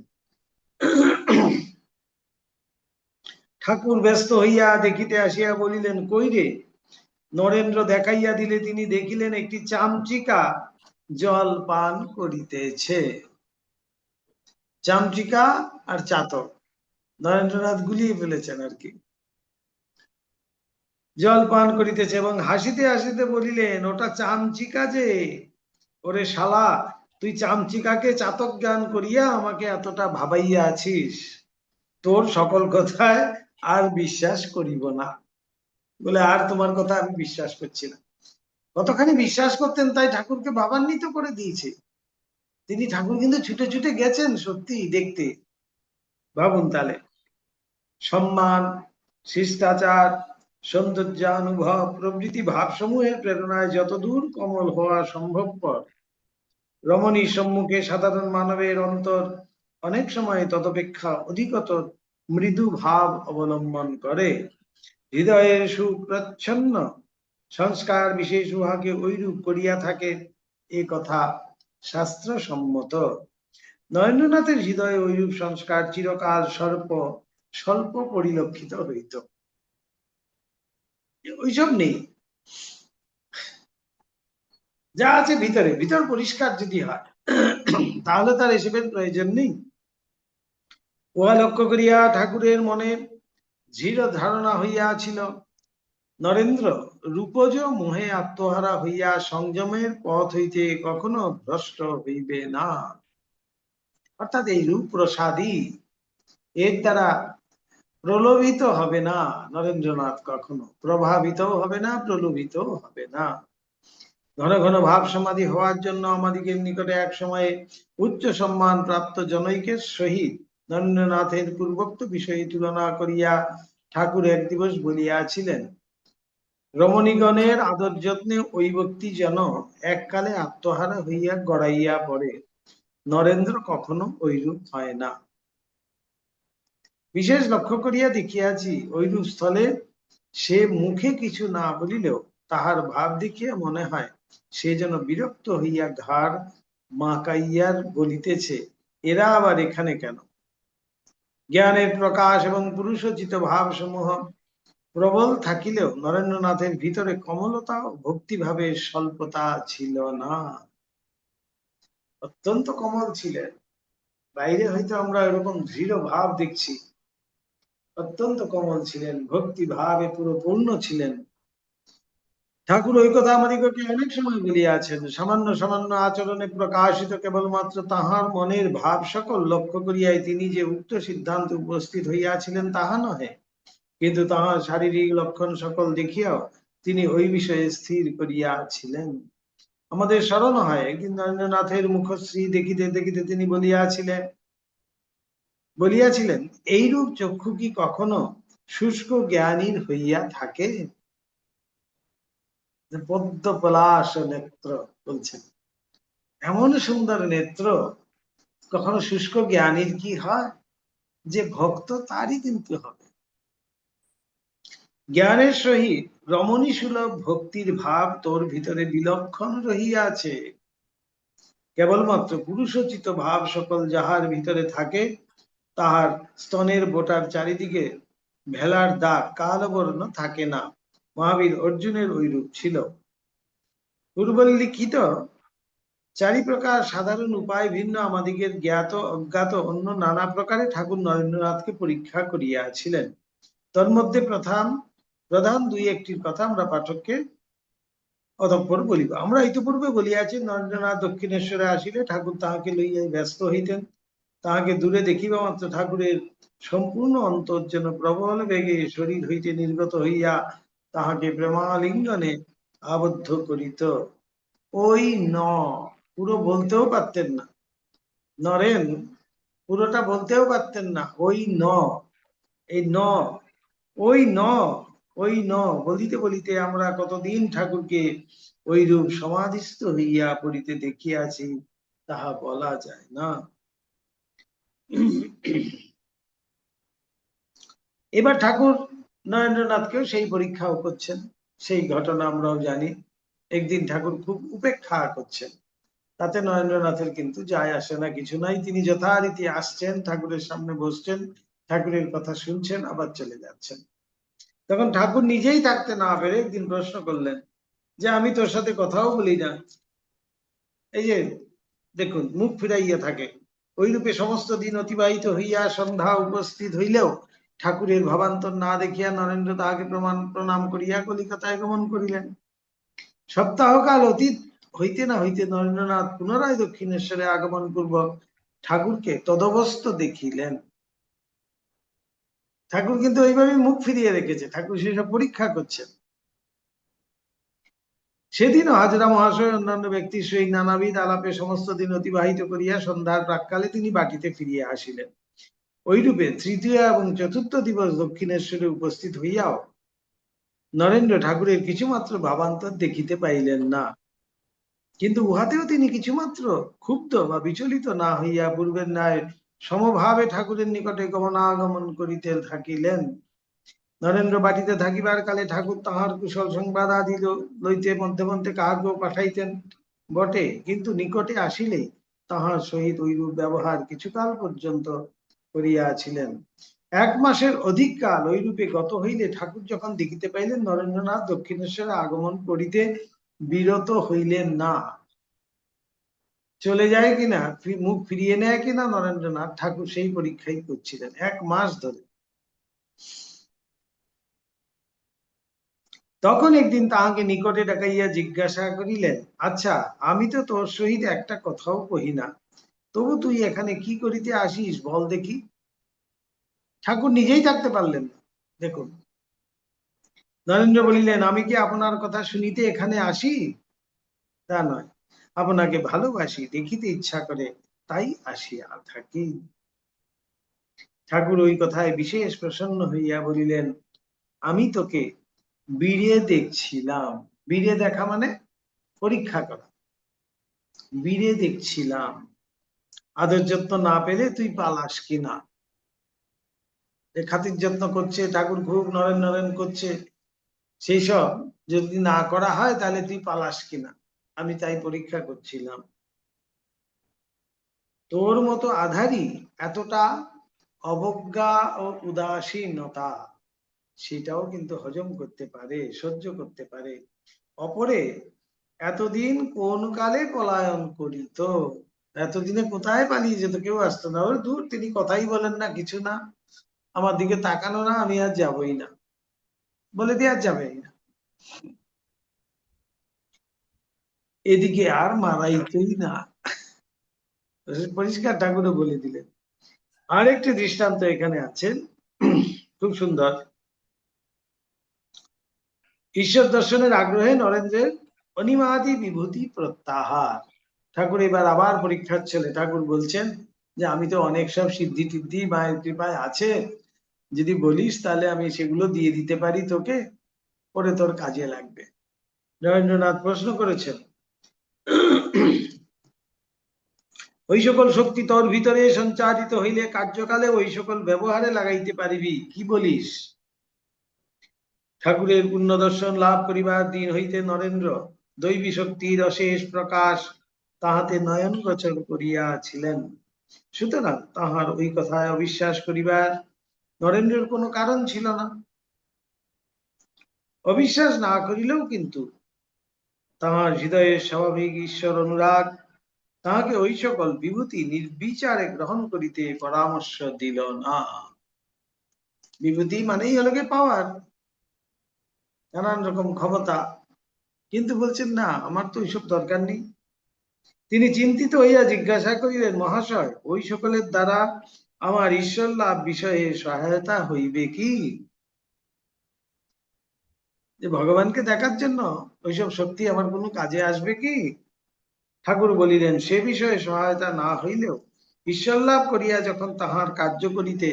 ঠাকুর ব্যস্ত হইয়া দেখিতে আসিয়া বলিলেন, কই রে? নরেন্দ্র দেখাইয়া দিলে তিনি দেখিলেন একটি চামচিকা জল পান করিতেছে। চামচিকা আর চাতক নরেন্দ্রনাথ গুলিয়ে ফেলেছেন আর কি। জল পান করিতেছে এবং হাসিতে হাসিতে বলিলেন, ওটা চামচিকা যে। ওরে শালা, তুই চামচিকাকে চাতক জ্ঞান করিয়া আমাকে এতটা ভাবাইয়া আছিস, তোর সকল কথায় আর বিশ্বাস করিব না, বলে আর তোমার কথা আমি বিশ্বাস করছি না। কতখানি বিশ্বাস করতেন তাই ঠাকুরকে ভাবান্বিত করে দিয়েছে। তিনি ঠাকুর কিন্তু ছুটে ছুটে গেছেন সত্যি দেখতে। ভাবুন তাহলে, সম্মান, শিষ্টাচার, সৌন্দর্যানুভব প্রভৃতি ভাবসমূহের প্রেরণায় যতদূর কমল হওয়া সম্ভবপর, রমণীর সম্মুখে সাধারণ মানবের অন্তর অনেক সময় তদপেক্ষা অধিকতর মৃদু ভাব অবলম্বন করে। হৃদয়ের সুপ্রচ্ছন্ন সংস্কার বিশেষ উহাকে ঐরূপ করিয়া থাকে, এ কথা শাস্ত্রসম্মত। নরেন্দ্রনাথের হৃদয়ে ঐরূপ সংস্কার চিরকাল স্বল্প পরিলক্ষিত হইত। ওইসব নেই, যা আছে ভিতরে, ভিতর পরিষ্কার যদি হয় তাহলে তার এসবের প্রয়োজন নেই। উহা লক্ষ্য করিয়া ঠাকুরের মনে দৃঢ় ধারণা হইয়াছিল, নরেন্দ্র রূপজ মোহে আত্মহারা হইয়া সংযমের পথ হইতে কখনো ভ্রষ্ট হইবে না। অর্থাৎ এই রূপ প্রসাদী, এর দ্বারা প্রলোভিত হবে না নরেন্দ্রনাথ, কখনো প্রভাবিত হবে না, প্রলোভিত হবে না। ঘন ঘন ভাব সমাধি হওয়ার জন্য আমাদিগের নিকটে এক সময়ে উচ্চ সম্মান প্রাপ্ত জনৈকের সহিত নরেন্দ্রনাথের পূর্বোক্ত বিষয়ে তুলনা করিয়া ঠাকুর এক দিবস বলিয়াছিলেন, রমণীগণের আদর যত্নে ওই ব্যক্তি যেন এককালে আত্মহারা হইয়া গড়াইয়া পড়ে, নরেন্দ্র কখনো ঐরূপ হয় না। বিশেষ লক্ষ্য করিয়া দেখিয়াছি, ঐরূপ স্থলে সে মুখে কিছু না বলিলেও তাহার ভাব দেখিয়া মনে হয় সে যেন বিরক্ত হইয়া ঘাড় মাকাইয়ার বলিতেছে, এরা আবার এখানে কেন? জ্ঞানের প্রকাশ এবং পুরুষোচিত ভাব সমূহ প্রবল থাকিলেও নরেন্দ্রনাথের ভিতরে কমলতা ও ভক্তিভাবের স্বল্পতা ছিল না। অত্যন্ত কমল ছিলেন। বাইরে হয়তো আমরা এরকম দৃঢ় ভাব দেখছি, অত্যন্ত কমল ছিলেন, ভক্তি ভাবে পুরো পূর্ণ ছিলেন। ঠাকুর ওই কথা আমাদিগকে অনেক সময় বলিয়াছেন, সামান্য সামান্য আচরণে প্রকাশিত কেবলমাত্র তাহার মনের ভাব সকল লক্ষ্য করিয়াই তিনি যে উক্ত সিদ্ধান্তে উপস্থিত হইয়াছিলেন তাহা নহে, কিন্তু তাহার শারীরিক লক্ষণ সকল দেখিয়াও তিনি ওই বিষয়ে স্থির করিয়াছিলেন। আমাদের স্মরণ হয় একদিন নরেন্দ্রনাথের মুখশ্রী দেখিতে দেখিতে তিনি বলিয়াছিলেন, এইরূপ চক্ষু কি কখনো শুষ্ক জ্ঞানীর হইয়া থাকে? পদ্ম পলাশ নেত্র বলছেন, এমন সুন্দর নেত্র কখনো শুষ্ক জ্ঞানীর কি হয়? যে ভক্ত তারই কিন্তু হবে। জ্ঞানের সহিত রমণী সুলভ ভক্তির ভাব তোর ভিতরে বিলক্ষণ রহিয়াছে। কেবলমাত্র পুরুষোচিত ভাব সকল যাহার ভিতরে থাকে, তাহার স্তনের বোটার চারিদিকে ভেলার দাগ কালবর্ণ থাকে না। মহাবীর অর্জুনের ঐরূপ ছিল। পূর্বলিখিত চারি প্রকার সাধারণ উপায় ভিন্ন আমাদিগের জ্ঞাত অজ্ঞাত অন্য নানা প্রকারে ঠাকুর নরেন্দ্রনাথকে পরীক্ষা করিয়াছিলেন। তন্মধ্যে প্রধান দুই একটির কথা আমরা পাঠককে অতঃপর বলিব। আমরা ইতিপূর্বে বলিয়াছি, নরেন্দ্রনাথ দক্ষিণেশ্বরে আসিলে ঠাকুর তাহাকে লইয়াই ব্যস্ত হইতেন। তাহাকে দূরে দেখিবা মাত্র ঠাকুরের সম্পূর্ণ অন্তর যেন প্রবল বেগে শরীর হইতে নির্গত হইয়া তাহাকে প্রেমালিঙ্গনে আবদ্ধ করিত। ওই ন, পুরো বলতেও পারতেন না নরেন, পুরোটা বলতেও পারতেন না, ওই ন, এই ন, ওই ন, ওই ন বলিতে বলিতে আমরা কতদিন ঠাকুরকে ওইরূপ সমাধিস্থ হইয়া পড়িতে দেখিয়াছি তাহা বলা যায় না। এবার ঠাকুর নরেন্দ্রনাথকেও সেই পরীক্ষাও করছেন, সেই ঘটনা আমরাও জানি। একদিন ঠাকুর খুব উপেক্ষা করছেন, তাতে নরেন্দ্রনাথের কিন্তু যায় আসে না, কিছু নাই। তিনি যথারীতি আসছেন, ঠাকুরের সামনে বসছেন, ঠাকুরের কথা শুনছেন, আবার চলে যাচ্ছেন। তখন ঠাকুর নিজেই থাকতে না পেরে একদিন প্রশ্ন করলেন যে, আমি তোর সাথে কথাও বলি না, এই যে দেখুন মুখ ফিরাইয়া থাকে। ওইরূপে সমস্ত দিন অতিবাহিত হইয়া সন্ধ্যা উপস্থিত হইলেও ঠাকুরের ভাবান্তর না দেখিয়া নরেন্দ্র তাহাকে প্রণাম করিয়া কলিকাতায় গমন করিলেন। সপ্তাহকাল অতীত হইতে না হইতে নরেন্দ্রনাথ পুনরায় দক্ষিণেশ্বরে আগমন পূর্বক ঠাকুরকে তদবস্থ দেখিলেন। ঠাকুর কিন্তু ওইভাবে মুখ ফিরিয়ে রেখেছে, ঠাকুর সেসব পরীক্ষা করছেন। সেদিনও হাজরা মহাশয় অন্যান্য ব্যক্তির সহিত নানাবিধ আলাপে সমস্ত দিন অতিবাহিত করিয়া সন্ধ্যার প্রাক্কালে তিনি বাটিতে ফিরিয়া আসিলেন। ওইরূপে তৃতীয় এবং চতুর্থ দিবস দক্ষিণেশ্বরে উপস্থিত হইয়াও নরেন্দ্র ঠাকুরের কিছুমাত্র ভাবান্তর দেখিতে পাইলেন না। কিন্তু উহাতেও তিনি কিছুমাত্র ক্ষুব্ধ বা বিচলিত না হইয়া পূর্বের ন্যায় সমভাবে ঠাকুরের নিকটে গমনাগমন করিতে থাকিলেন। নরেন্দ্র বাটিতে থাকিবার কালে ঠাকুর তাহার কুশল সংবাদ আদি লইতে মধ্যে মধ্যে কাহাকেও পাঠাইতেন বটে, কিন্তু নিকটে আসিলেই তাহার সহিত ঐরূপ ব্যবহার কিছুকাল পর্যন্ত করিয়াছিলেন। 1 মাসের অধিক কাল ঐরূপে গত হইলে ঠাকুর যখন দেখিতে পাইলেন নরেন্দ্রনাথ দক্ষিণেশ্বরে আগমন করিতে বিরত হইলেন না। চলে যায় কিনা, মুখ ফিরিয়ে নেয় কিনা নরেন্দ্রনাথ, ঠাকুর সেই পরীক্ষাই করছিলেন 1 মাস ধরে। তখন একদিন তাহাকে নিকটে ডাকাইয়া জিজ্ঞাসা করিলেন, আচ্ছা, আমি তো তোর সহিত একটা কথাও কহি না, তবু তুই এখানে কি করিতে আসিস বল দেখি। ঠাকুর নিজেই থাকতে পারলেন না। দেখুন, নরেন্দ্র বলিলেন, আমি কি আপনার কথা শুনিতে এখানে আসি? তা নয়, আপনাকে ভালোবাসি, দেখিতে ইচ্ছা করে, তাই আসিয়া থাকি। ঠাকুর ওই কথায় বিশেষ প্রসন্ন হইয়া বলিলেন, আমি তোকে বীরে দেখছিলাম। বীরে দেখা মানে পরীক্ষা করা। বীরে দেখছিলাম, আদর যত্ন না পেলে তুই পালাস কিনা। খাতির যত্ন করছে ঠাকুর, খুব নরেন নরেন করছে, সেই সব যদি না করা হয় তাহলে তুই পালাস কিনা, আমি তাই পরীক্ষা করছিলাম। তোর মতো আধারী এতটা অবজ্ঞা ও উদাসীনতা, সেটাও কিন্তু হজম করতে পারে, সহ্য করতে পারে। অপরে এতদিন কোন কালে পলায়ন করিত, এতদিনে কোথায় পালিয়ে যেত, কেউ আসতো না, ওর দূর, তিনি কথাই বলেন না, কিছু না, আমার দিকে তাকানো না, আমি আর যাবই না, বলে দিয়ে আর যাবেই না, এদিকে আর মারাইতই না, পরিষ্কার ঠাকুরও বলে দিলেন। আরেকটি দৃষ্টান্ত এখানে আছেন, খুব সুন্দর। ঈশ্বর দর্শনের আগ্রহে নরেন্দ্রের অনিমাদি বিভূতি প্রত্যাহার। ঠাকুর এবার আবার পরীক্ষার ছেলে, ঠাকুর বলছেন যে আমি তো অনেক সব সিদ্ধি টিদ্ধি মায়ের কৃপায় আছে, যদি বলিস তাহলে আমি সেগুলো দিয়ে দিতে পারি তোকে, পরে তোর কাজে লাগবে। নরেন্দ্রনাথ প্রশ্ন করেছেন, ওই সকল শক্তি তোর ভিতরে সঞ্চারিত হইলে কার্যকালে ওই সকল ব্যবহারে লাগাইতে পারিবি, কি বলিস? ঠাকুরের পুণ্য দর্শন লাভ করিবার দিন হইতে নরেন্দ্র দৈবী শক্তির অশেষ প্রকাশ তাহাতে নয়ন গোচর করিয়াছিলেন। সুতরাং তাহার ওই কথায় অবিশ্বাস করিবার নরেন্দ্রের কোনো কারণ ছিল না। অবিশ্বাস না করিলেও কিন্তু তাহার হৃদয়ের স্বাভাবিক ঈশ্বর অনুরাগ তাহাকে ওই সকল বিভূতি নির্বিচারে গ্রহণ করিতে পরামর্শ দিল না। বিভূতি মানেই হলো পাওয়ার, নানান রকম ক্ষমতা, কিন্তু বলছেন না, আমার তো ওইসব দরকার নেই। তিনি চিন্তিত হইয়া জিজ্ঞাসা করিলেন, মহাশয়, ওই সকলের দ্বারা আমার ঈশ্বর লাভ বিষয়ে সহায়তা হইবে কি? যে ভগবানকে দেখার জন্য ওইসব শক্তি আমার কোনো কাজে আসবে কি? ঠাকুর বলিলেন, সে বিষয়ে সহায়তা না হইলেও ঈশ্বর লাভ করিয়া যখন তাহার কার্য করিতে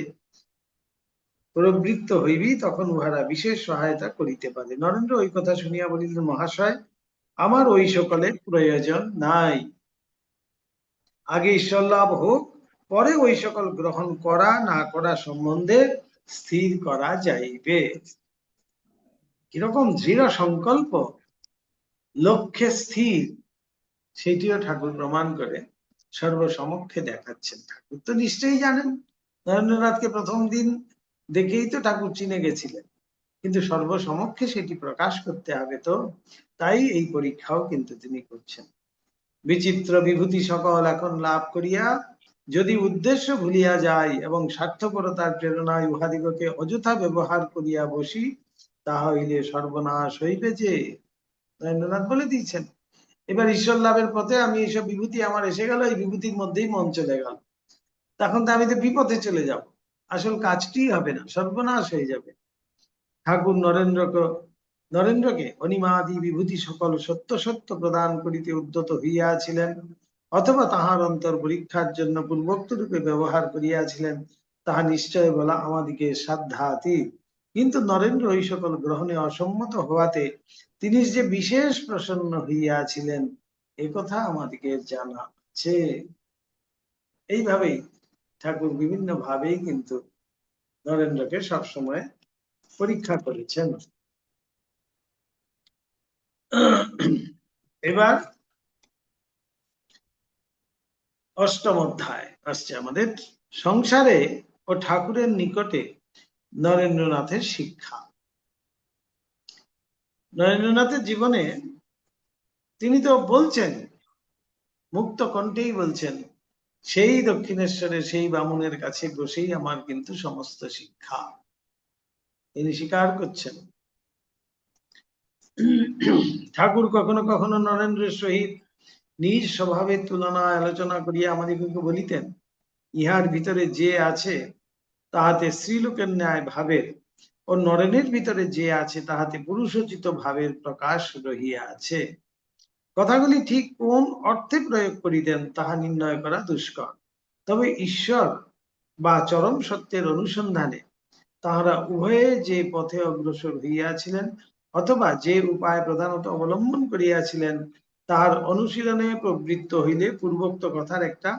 প্রবৃত্ত হইবি তখন উহারা বিশেষ সহায়তা করিতে পারে। নরেন্দ্র ওই কথা শুনিয়া বলিলেন, মহাশয়, আমার ওই সকলের প্রয়োজন নাই, আগে ঈশ্বর লাভ হোক, পরে ওই সকল গ্রহণ করা না করা সম্বন্ধে স্থির করা যাইবে। কিরকম দৃঢ় সংকল্প, লক্ষ্যে স্থির, সেটিও ঠাকুর প্রমাণ করে সর্বসমক্ষে দেখাচ্ছেন। ঠাকুর তো নিশ্চয়ই জানেন, নরেন্দ্রনাথকে প্রথম দিন দেখেই তো ঠাকুর চিনে গেছিলেন, কিন্তু সর্বসমক্ষে সেটি প্রকাশ করতে হবে, তো তাই এই পরীক্ষাও কিন্তু তিনি করছেন। বিচিত্র বিভূতি সকল এখন লাভ করিয়া যদি উদ্দেশ্য ভুলিয়া যায় এবং স্বার্থপরতার প্রেরণায় উহাদিগকে অযথা ব্যবহার করিয়া বসি, তাহা হইলে সর্বনাশ হইবে। যে নরেন্দ্রনাথ বলে দিয়েছেন, এবার ঈশ্বর লাভের পথে আমি এইসব বিভূতি আমার এসে গেল, এই বিভূতির মধ্যেই মন চলে গেল, তখন তো আমি তো বিপথে চলে যাব, আসল কাজটি হবে না, সর্বনাশ হয়ে যাবে। ঠাকুর নরেন্দ্রকে অনিমাদি বিভূতি সকল সত্য সত্য প্রদান করিতে উদ্যত হইয়াছিলেন, অথবা তাহার অন্তর পরীক্ষার জন্য পূর্বোক্ত রূপে ব্যবহার করিয়াছিলেন, তাহা নিশ্চয় বলা আমাদিকে সাধ্যাতীত। কিন্তু নরেন্দ্র এই সকল গ্রহণে অসম্মত হওয়াতে তিনি যে বিশেষ প্রসন্ন হইয়াছিলেন এ কথা আমাদিকে জানা আছে। এইভাবেই ঠাকুর বিভিন্ন ভাবেই কিন্তু নরেন্দ্রকে সবসময় পরীক্ষা করেছেন। এবার অষ্টম অধ্যায় আসছে আমাদের, সংসারে ও ঠাকুরের নিকটে নরেন্দ্রনাথের শিক্ষা। নরেন্দ্রনাথের জীবনে তিনি তো বলছেন, মুক্ত কণ্ঠেই বলছেন, সেই দক্ষিণেশ্বরে সেই বামুনের কাছে বসেই আমার কিন্তু সমস্ত শিক্ষা, তিনি স্বীকার করছেন। ঠাকুর কখনো কখনো নরেন্দ্রের সহিত নিজ স্বভাবের তুলনায় আলোচনা করিয়া আমাদিগকে বলিতেন, ইহার ভিতরে যে আছে তাহাতে স্ত্রীলোকের ন্যায় ভাবের, ও নরেনের ভিতরে যে আছে তাহাতে পুরুষোচিত ভাবের প্রকাশ রহিয়া আছে। কথাগুলি ঠিক কোন অর্থে প্রয়োগ করিতেন তাহা নির্ণয় করা দুষ্কর, তবে ঈশ্বর বা চরম সত্যের অনুসন্ধানে তাহারা উভয়ে যে পথে অগ্রসর হইয়াছিলেন, অথবা যে উপায় প্রধানত অবলম্বন করিয়াছিলেন, তাহার অনুশীলনে প্রবৃত্ত হইলে পূর্বোক্ত কথার একটা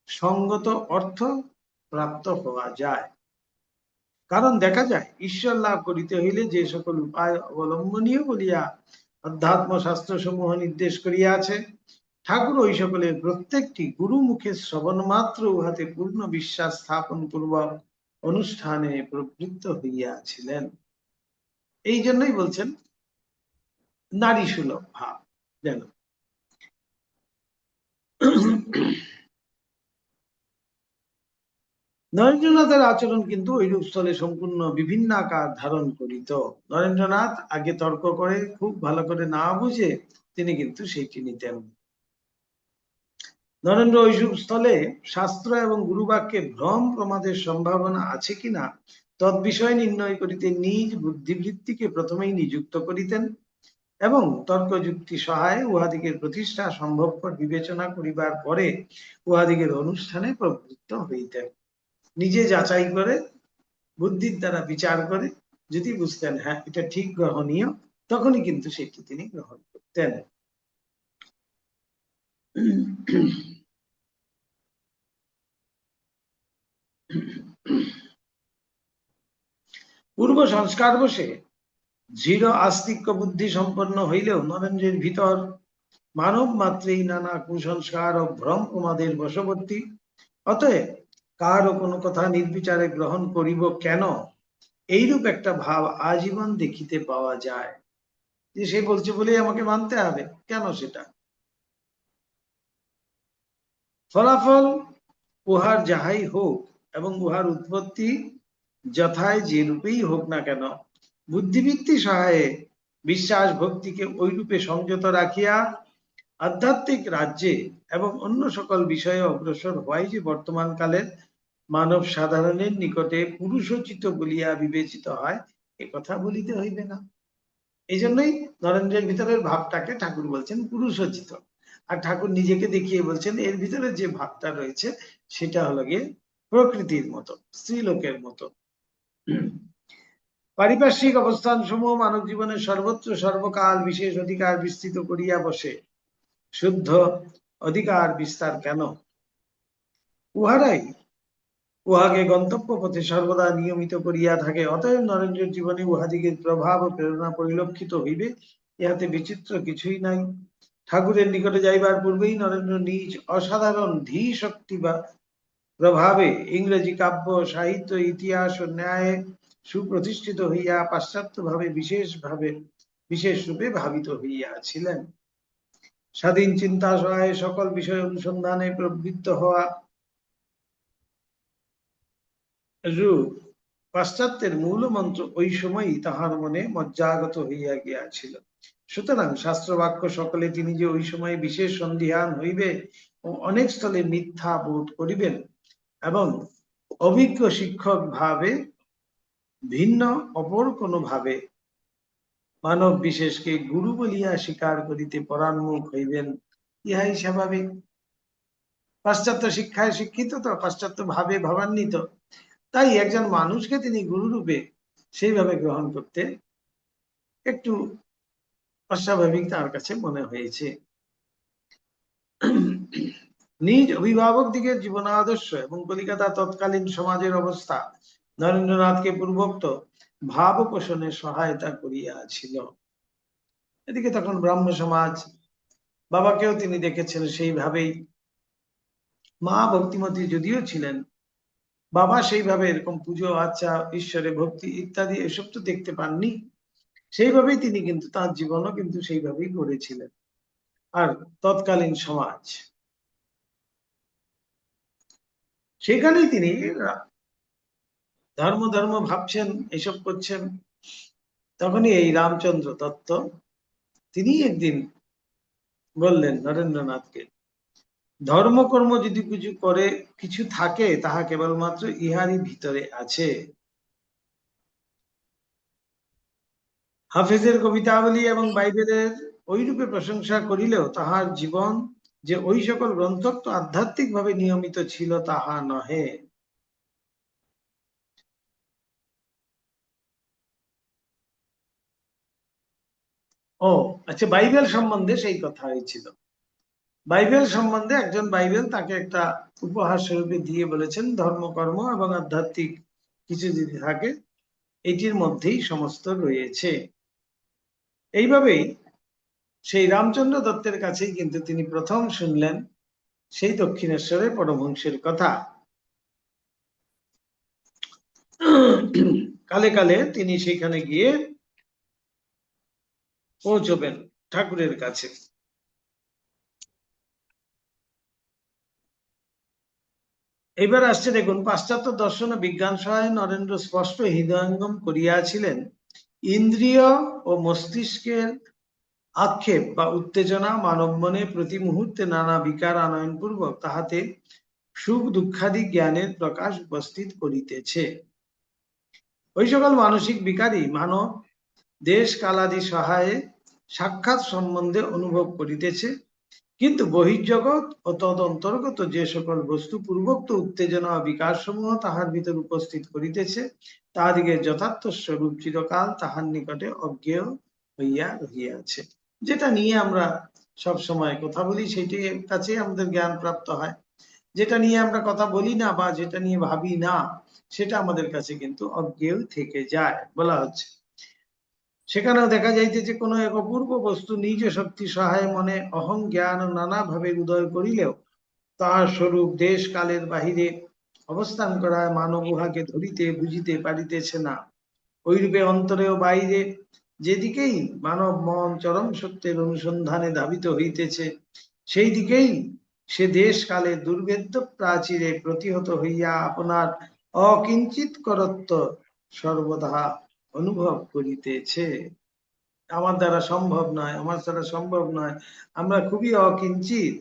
সঙ্গত অর্থ প্রাপ্ত হওয়া যায়। কারণ দেখা যায়, ঈশ্বর লাভ করিতে হইলে যে সকল উপায় অবলম্বনীয় বলিয়া অধ্যাত্ম শাস্ত্র সমূহ নির্দেশ করিয়াছে, ঠাকুর ওই সকলের প্রত্যেকটি গুরু মুখে শ্রবণ মাত্র উহাতে পূর্ণ বিশ্বাস স্থাপন পূর্বক অনুষ্ঠানে প্রবৃত্ত হইয়াছিলেন। এই জন্যই বলছেন নারী সুলভ ভাব যেন। নরেন্দ্রনাথের আচরণ কিন্তু ঐরূপ স্থলে সম্পূর্ণ বিভিন্ন আকার ধারণ করিত। নরেন্দ্রনাথ আগে তর্ক করে খুব ভালো করে না বুঝে তিনি কিন্তু সেইটি নিতেন। নরেন্দ্র ঐসব স্থলে শাস্ত্র এবং গুরুবাক্যে ভ্রম প্রমাদের সম্ভাবনা আছে কিনা তৎবিষয় নির্ণয় করিতে নিজ বুদ্ধিবৃত্তিকে প্রথমেই নিযুক্ত করিতেন, এবং তর্ক যুক্তি সহায়ে উহাদিগের প্রতিষ্ঠা সম্ভবপর বিবেচনা করিবার পরে উহাদিগের অনুষ্ঠানে প্রবৃত্ত হইতেন। নিজে যাচাই করে বুদ্ধির দ্বারা বিচার করে যদি বুঝতেন হ্যাঁ এটা ঠিক গ্রহণীয়, তখনই কিন্তু সেটি তিনি গ্রহণ করতেন। পূর্ব সংস্কার বসে দৃঢ় আস্তিক্য বুদ্ধি সম্পন্ন হইলেও নরেন্দ্রের ভিতর মানব মাত্রেই নানা কুসংস্কার ও ভ্রম প্রমাদের বশবর্তী। অতএব কারও কোনো কথা নির্বিচারে গ্রহণ করিব কেন, এইরূপ একটা ভাব আজীবন দেখিতে পাওয়া যায়, যে সে বলছে বলেই আমাকে মানতে হবে, কেন সেটা। ফলাফল উহার যাহাই হোক এবং উহার উৎপত্তি যথায় যে রূপেই হোক না কেন, বুদ্ধিবৃত্তি সহায়ে বিশ্বাস ভক্তিকে ওই রূপে সংযত রাখিয়া আধ্যাত্মিক রাজ্যে এবং অন্য সকল বিষয়ে অগ্রসর হওয়াই যে বর্তমান কালের মানব সাধারণের নিকটে পুরুষোচিত বলিয়া বিবেচিত হয়, এ কথা বলিতে হইবে না। এই জন্যই নরেন্দ্রের ভিতরের ভাবটাকে ঠাকুর বলছেন পুরুষোচিত, আর ঠাকুর নিজেকে দেখিয়ে বলছেন এর ভিতরে যে ভাবটা রয়েছে সেটা হলো গিয়ে প্রকৃতির মতো, স্ত্রীলোকের মতো। পারিপার্শ্বিক অবস্থান সমূহ মানব জীবনের সর্বত্র সর্বকাল বিশেষ অধিকার বিস্তৃত করিয়া বসে, শুদ্ধ অধিকার বিস্তার কেন, উহারাই উহাকে গন্তব্য পথে সর্বদা নিয়মিত করিয়া থাকে। অতএব নরেন্দ্রের জীবনে উহাদিগের প্রভাব ও প্রেরণা পরিলক্ষিত হইবে, ইহাতে বিচিত্র কিছুই নাই। ঠাকুরের নিকটে যাইবার পূর্বেই নরেন্দ্র নিজ অসাধারণ ধী শক্তি বা প্রভাবে ইংরেজি কাব্য সাহিত্য ইতিহাস ও ন্যায়ে সুপ্রতিষ্ঠিত হইয়া পাশ্চাত্য ভাবে বিশেষ রূপে ভাবিত হইয়াছিলেন। স্বাধীন চিন্তা সহায়ে সকল বিষয় অনুসন্ধানে প্রবৃত্ত হওয়া রূপ পাশ্চাত্যের মূল মন্ত্র ওই সময়ই তাহার মনে মজ্জাগত হইয়া গিয়াছিল। সুতরাং শাস্ত্র বাক্য সকলে তিনি যে ওই সময় বিশেষ সন্দিহান হইবে ও অনেক স্থলে মিথ্যা বোধ করিবেন এবং অভিজ্ঞ শিক্ষক ভাবে ভিন্ন অপর কোনো ভাবে মানব বিশেষকে গুরু বলিয়া স্বীকার করিতে পরান্মুখ হইবেন, ইহাই স্বাভাবিক। পাশ্চাত্য শিক্ষায় শিক্ষিত তো, পাশ্চাত্য ভাবে ভাবান্বিত, তাই একজন মানুষকে তিনি গুরু রূপে সেইভাবে গ্রহণ করতে একটু অস্বাভাবিক তার কাছে মনে হয়েছে। নিজ অভিভাবক দিকের জীবনাদর্শ এবং কলিকাতা তৎকালীন সমাজের অবস্থা নরেন্দ্রনাথকে পূর্বোক্ত ভাব পোষণে সহায়তা করিয়াছিল। এদিকে তখন ব্রাহ্ম সমাজ, বাবাকেও তিনি দেখেছেন সেইভাবেই। মা ভক্তিমতী যদিও ছিলেন, বাবা সেইভাবে এরকম পুজো আচ্ছা, ঈশ্বরে ভক্তি ইত্যাদি এসব তো দেখতে পাননি। সেইভাবেই তিনি কিন্তু তার জীবনও কিন্তু সেইভাবেই গড়েছিলেন। আর তৎকালীন সমাজ, সেখানেই তিনি ধর্ম ধর্ম ভাবছেন, এসব করছেন। তখনই এই রামচন্দ্র দত্ত তিনি একদিন বললেন নরেন্দ্রনাথকে, ধর্মকর্ম যদি কিছু থাকে তাহা কেবলমাত্র ইহারই ভিতরে আছে। হাফেজের কবিতাবলী এবং বাইবেলের ওইরূপে প্রশংসা করিলেও তাহার জীবন যে ওই সকল গ্রন্থোক্ত আধ্যাত্মিক ভাবে নিয়মিত ছিল তাহা নহে। ও আচ্ছা, বাইবেল সম্বন্ধে সেই কথা হয়েছিল। বাইবেল সম্বন্ধে একজন বাইবেল তাকে একটা উপহার স্বরূপে দিয়ে বলেছেন, ধর্মকর্ম এবং আধ্যাত্মিক কিছু যদি থাকে এটির মধ্যেই সমস্ত রয়েছে। এইভাবেই সেই রামচন্দ্র দত্তের কাছেই কিন্তু তিনি প্রথম শুনলেন সেই দক্ষিণেশ্বরের পরমহংসের কথা। কালে কালে তিনি সেখানে গিয়ে পৌঁছবেন ঠাকুরের কাছে। এবার আসছে দেখুন, পাশ্চাত্য দর্শন ও বিজ্ঞান সহায় নরেন্দ্র স্পষ্ট হৃদয়ঙ্গম করিয়াছিলেন ইন্দ্রিয় ও মস্তিষ্কের আক্ষেপ বা উত্তেজনা মানব মনে প্রতি মুহূর্তে নানা বিকার আনয়ন পূর্বক তাহাতে সুখ দুঃখাদি জ্ঞানের প্রকাশ উপস্থিত করিতেছে। ওই সকল মানসিক বিকারই মানব দেশ কালাদি সহায়ে সাক্ষাৎ সম্বন্ধে অনুভব করিতেছে, কিন্তু বহির্জগৎ ও তদ অন্তর্গত যে সকল বস্তু পূর্বোক্ত উত্তেজনা ও বিকার সমূহ তাহার ভিতর উপস্থিত করিতেছে তাহাদিগের যথার্থ স্বরূপ চিরকাল তাহার নিকটে অজ্ঞেয় হইয়া রহিয়াছে। যেটা নিয়ে আমরা সব সময় কথা বলি সেটির কাছে আমাদের জ্ঞান প্রাপ্ত হয়, যেটা নিয়ে আমরা কথা বলি না বা যেটা নিয়ে ভাবি না সেটা আমাদের কাছে কিন্তু অজ্ঞেয় থেকে যায় বলা হচ্ছে। সেখানেও দেখা যাইতে যে কোনো এক অপূর্ব বস্তু নিজ শক্তি সহায় মনে অহং জ্ঞান নানা ভাবে উদয় করিলেও তাহার স্বরূপ দেশ কালের বাহিরে অবস্থান করায় মানব উহাকে ধরিতে বুঝিতে পারিতেছে না। ওইরূপে অন্তরে ও বাইরে যেদিকেই মানব মন চরম সত্যের অনুসন্ধানে ধাবিত হইতেছে সেই দিকেই সে দেশ কালের দুর্ভেদ্য প্রাচীরে প্রতিহত হইয়া আপনার অকিঞ্চিত করত্ব সর্বদা অনুভব করিতেছে। আমার দ্বারা সম্ভব নয়, আমার দ্বারা সম্ভব নয়, আমরা খুবই অকিঞ্চিত,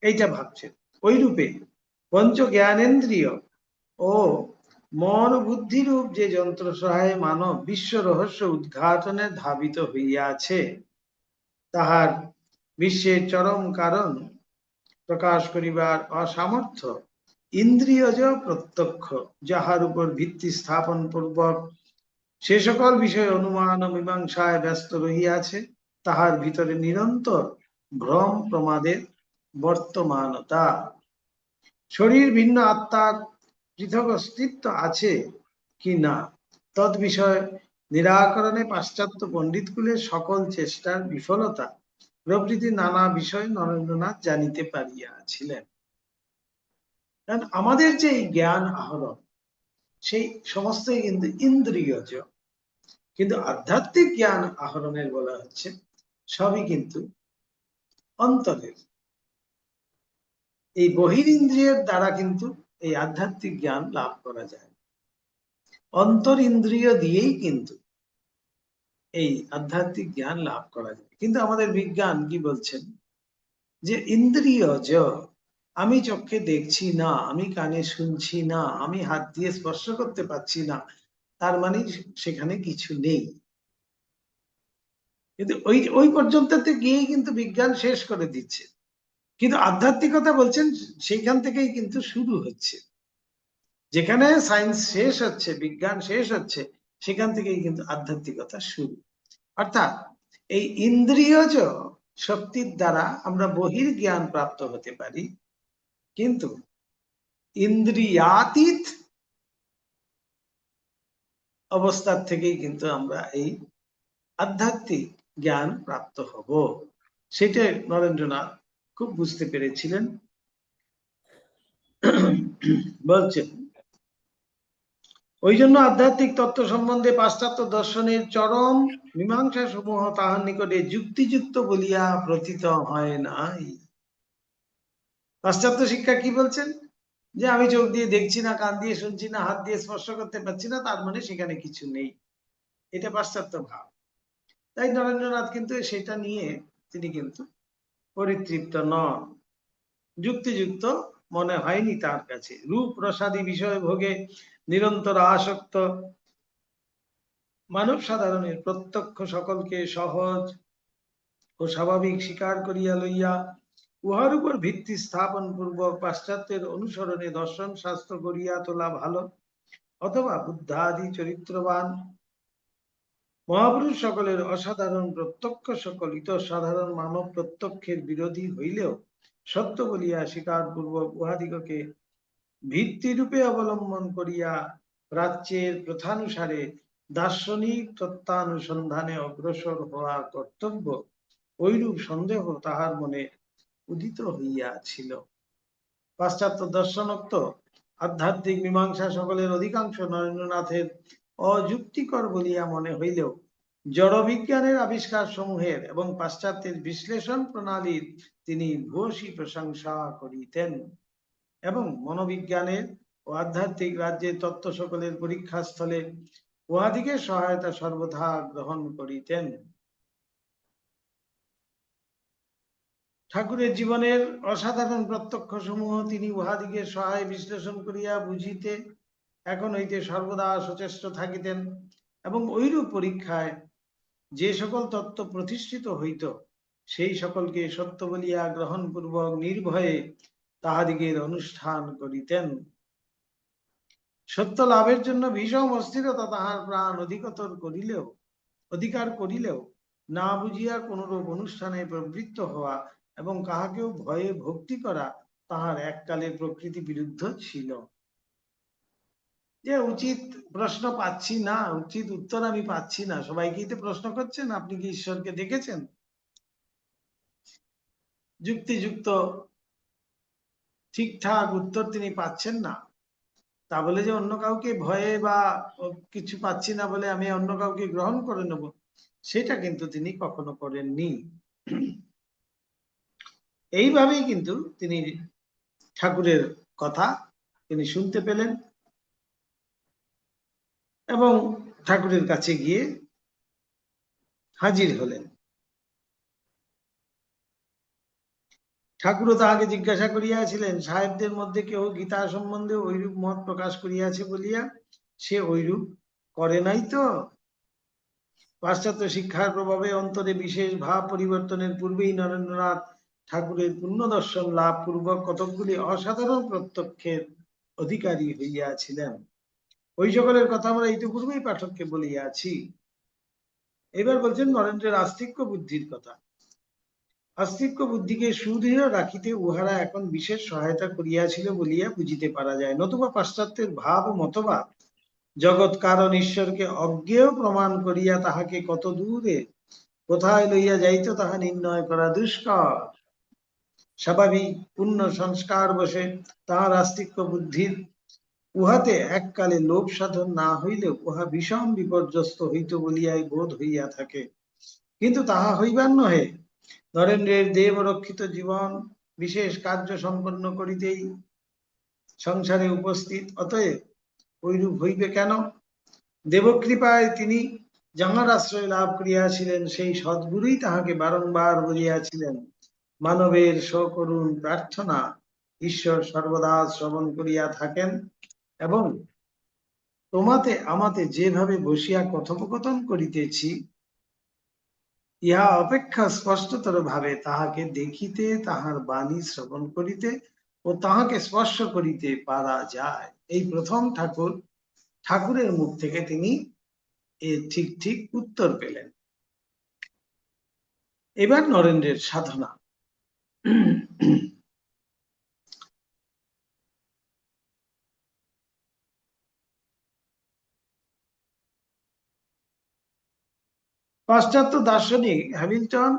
এইটা ভাবছেন। ওই রূপে পঞ্চ জ্ঞানেন্দ্রিয় ও মন বুদ্ধি রূপ যে যন্ত্র সহায়ে মানব বিশ্ব রহস্য উদ্ঘাটনে ধাবিত হইয়াছে তাহার বিশ্বের চরম কারণ প্রকাশ করিবার অসামর্থ্য ইন্দ্রিয়জ প্রত্যক্ষ, যাহার উপর ভিত্তি স্থাপন পূর্বক সে সকল বিষয় অনুমান ও মীমাংসায় ব্যস্ত রহিয়াছে তাহার ভিতরে নিরন্তর ভ্রম প্রমাদের বর্তমানতা। শরীর ভিন্ন আত্মার পৃথক অস্তিত্ব আছে কি না তদ বিষয় নিরাকরণে পাশ্চাত্য পণ্ডিতকুলের সকল চেষ্টার বিফলতা প্রভৃতি নানা বিষয় নরেন্দ্রনাথ জানিতে পারিয়াছিলেন। কারণ আমাদের যে জ্ঞান আহরণ সেই সমস্তই কিন্তু ইন্দ্রিয়জ, কিন্তু আধ্যাত্মিক জ্ঞান আহরণের বলা হচ্ছে সবই কিন্তু অন্তরের। এই বহিরিন্দ্রিয়ের দ্বারা কিন্তু এই আধ্যাত্মিক জ্ঞান লাভ করা যায়, অন্তর ইন্দ্রিয় দিয়েই কিন্তু এই আধ্যাত্মিক জ্ঞান লাভ করা যায়। কিন্তু আমাদের বিজ্ঞান কি বলছেন, যে ইন্দ্রিয়জ, আমি চোখে দেখছি না, আমি কানে শুনছি না, আমি হাত দিয়ে স্পর্শ করতে পারছি না, তার মানে সেখানে কিছু নেই। কিন্তু ওই ওই পর্যন্ততে গিয়েই কিন্তু বিজ্ঞান শেষ করে দিচ্ছে। কিন্তু আধ্যাত্মিকতা বলছেন সেইখান থেকেই কিন্তু শুরু হচ্ছে। যেখানে সায়েন্স শেষ হচ্ছে, বিজ্ঞান শেষ হচ্ছে, সেখান থেকেই কিন্তু আধ্যাত্মিকতা শুরু। অর্থাৎ এই ইন্দ্রিয়জ শক্তির দ্বারা আমরা বহির্জ্ঞান প্রাপ্ত হতে পারি, কিন্তু ইন্দ্রিয়াতীত অবস্থার থেকেই কিন্তু আমরা এই আধ্যাত্মিক জ্ঞান প্রাপ্ত হব। সেটা নরেন্দ্রনাথ খুব বুঝতে পেরেছিলেন। বলছেন, ওই জন্য আধ্যাত্মিক তত্ত্ব সম্বন্ধে পাশ্চাত্য দর্শনের চরম মীমাংসা সমূহ তাহার নিকটে যুক্তিযুক্ত বলিয়া প্রতীত হয় নাই। পাশ্চাত্য শিক্ষা কি বলছেন, যে আমি চোখ দিয়ে দেখছি না, কান দিয়ে শুনছি না, হাত দিয়ে স্পর্শ করতে পারছি না, তার মানে সেখানে কিছু নেই। এটা পাশ্চাত্য ভাব। তাই নরেন্দ্রনাথ কিন্তু সেটা নিয়ে তিনি কিন্তু পরিতৃপ্ত নন, যুক্তিযুক্ত মনে হয়নি তার কাছে। রূপ রসাদি বিষয় ভোগে নিরন্তর আসক্ত মানব সাধারণের প্রত্যক্ষ সকলকে সহজ ও স্বাভাবিক স্বীকার করিয়া লইয়া উহার উপর ভিত্তি স্থাপন পূর্বক পাশ্চাত্যের অনুসরণে দর্শন শাস্ত্র করিয়া তোলা ভালো, অথবা বুদ্ধাদি চরিত্রবান মহাপুরুষ সকলের অসাধারণ প্রত্যক্ষ সকল ইতর সাধারণ মানব প্রত্যক্ষের বিরোধী হইলেও সত্য বলিয়া স্বীকার পূর্বক উহাদিগকে ভিত্তিরূপে অবলম্বন করিয়া প্রাচ্যের প্রথানুসারে দার্শনিক তত্ত্বানুসন্ধানে অগ্রসর হওয়া কর্তব্য, ঐরূপ সন্দেহ তাহার মনে উদিত হইয়াছিল। পাশ্চাত্য দর্শনোক্ত আধ্যাত্মিক মীমাংসা সকলের অধিকাংশ নরেন্দ্রনাথের অযুক্তিকর বলিয়া মনে হইলেও জড় বিজ্ঞানের আবিষ্কার সমূহের এবং পাশ্চাত্যের বিশ্লেষণ প্রণালীর তিনি ভূয়সী প্রশংসা করিতেন, এবং মনোবিজ্ঞানের ও আধ্যাত্মিক রাজ্যের তত্ত্ব সকলের পরীক্ষাস্থলে উহাদিগের সহায়তা সর্বদা গ্রহণ করিতেন। ঠাকুরের জীবনের অসাধারণ প্রত্যক্ষ সমূহ তিনি উহাদিগের সহায় বিশ্লেষণ করিয়া বুঝিতে এখন হইতে সর্বদা সচেষ্ট থাকিতেন, এবং ঐরূপ পরীক্ষায় যে সকল তত্ত্ব প্রতিষ্ঠিত হইত সেই সকলকে সত্য বলিয়া গ্রহণ পূর্বক নির্ভয়ে তাহাদিগের অনুষ্ঠান করিতেন। সত্য লাভের জন্য ভীষণ অস্থিরতা তাহার প্রাণ অধিকার করিলেও না বুঝিয়া কোনরূপ অনুষ্ঠানে প্রবৃত্ত হওয়া এবং কাহাকেও ভয়ে ভক্তি করা তাহার এককালের প্রকৃতি বিরুদ্ধ ছিল। যে উচিত প্রশ্ন পাচ্ছি না, উচিত উত্তর আমি পাচ্ছি না, সবাইকেই তো প্রশ্ন করছেন আপনি কি ঈশ্বরকে দেখেছেন, যুক্তিযুক্ত ঠিকঠাক উত্তর তিনি পাচ্ছেন না, তা বলে যে অন্য কাউকে ভয়ে বা কিছু পাচ্ছি না বলে আমি অন্য কাউকে গ্রহণ করে নেব, সেটা কিন্তু তিনি কখনো করেননি। এইভাবেই কিন্তু তিনি ঠাকুরের কথা তিনি শুনতে পেলেন এবং ঠাকুরের কাছে গিয়ে হাজির হলেন। ঠাকুরও তাহাকে জিজ্ঞাসা করিয়াছিলেন, সাহেবদের মধ্যে কেউ গীতা সম্বন্ধে ঐরূপ মত প্রকাশ করিয়াছে বলিয়া সে ঐরূপ করে নাই তো? পাশ্চাত্য শিক্ষার প্রভাবে অন্তরে বিশেষ ভাব পরিবর্তনের পূর্বেই নরেন্দ্রনাথ ঠাকুরের পূর্ণ দর্শন লাভ পূর্বক কতকগুলি অসাধারণ প্রত্যক্ষের অধিকারী হইয়াছিলেন। ওই সকলের কথা আমরা ইতিপূর্বেই পাঠককে বলিয়াছি। এবার বলছেন নরেন্দ্রের আস্তিক্য বুদ্ধির কথা। আস্তিক্য বুদ্ধিকে সুদৃঢ় রাখিতে উহারা এখন বিশেষ সহায়তা করিয়াছিল বলিয়া বুঝিতে পারা যায়, নতুবা পাশ্চাত্যের ভাব ও মতবাদ জগৎ কারণ ঈশ্বরকে অজ্ঞেয় প্রমাণ করিয়া তাহাকে কত দূরে কোথায় লইয়া যাইত তাহা নির্ণয় করা দুষ্কর। স্বাভাবিক পূর্ণ সংস্কার বসে তাহার আস্তিক্য বুদ্ধির উহাতে এককালে লোভ সাধন না হইলেও উহা ভীষণ বিপর্যস্ত হইত বলিয়াই বোধ হইয়া থাকে। কিন্তু তাহা হইবার নহে, নরেন্দ্রের দেব রক্ষিত জীবন বিশেষ কার্য সম্পন্ন করিতেই সংসারে উপস্থিত, অতএব ঐরূপ হইবে কেন? দেবকৃপায় তিনি যাহার আশ্রয় লাভ করিয়াছিলেন সেই সদ্গুরুই তাহাকে বারংবার বলিয়াছিলেন, মানবের সকরুণ প্রার্থনা ঈশ্বর সর্বদা শ্রবণ করিয়া থাকেন এবং তোমাতে আমাতে যেভাবে বসিয়া কথোপকথন করিতেছি ইহা অপেক্ষা স্পষ্টতর ভাবে তাহাকে দেখিতে, তাহার বাণী শ্রবণ করিতে ও তাহাকে স্পর্শ করিতে পারা যায়। এই প্রথম ঠাকুরের মুখ থেকে তিনি ঠিক ঠিক উত্তর পেলেন। এবার নরেন্দ্রের সাধনা। পাশ্চাত্য দার্শনিক হ্যামিল্টন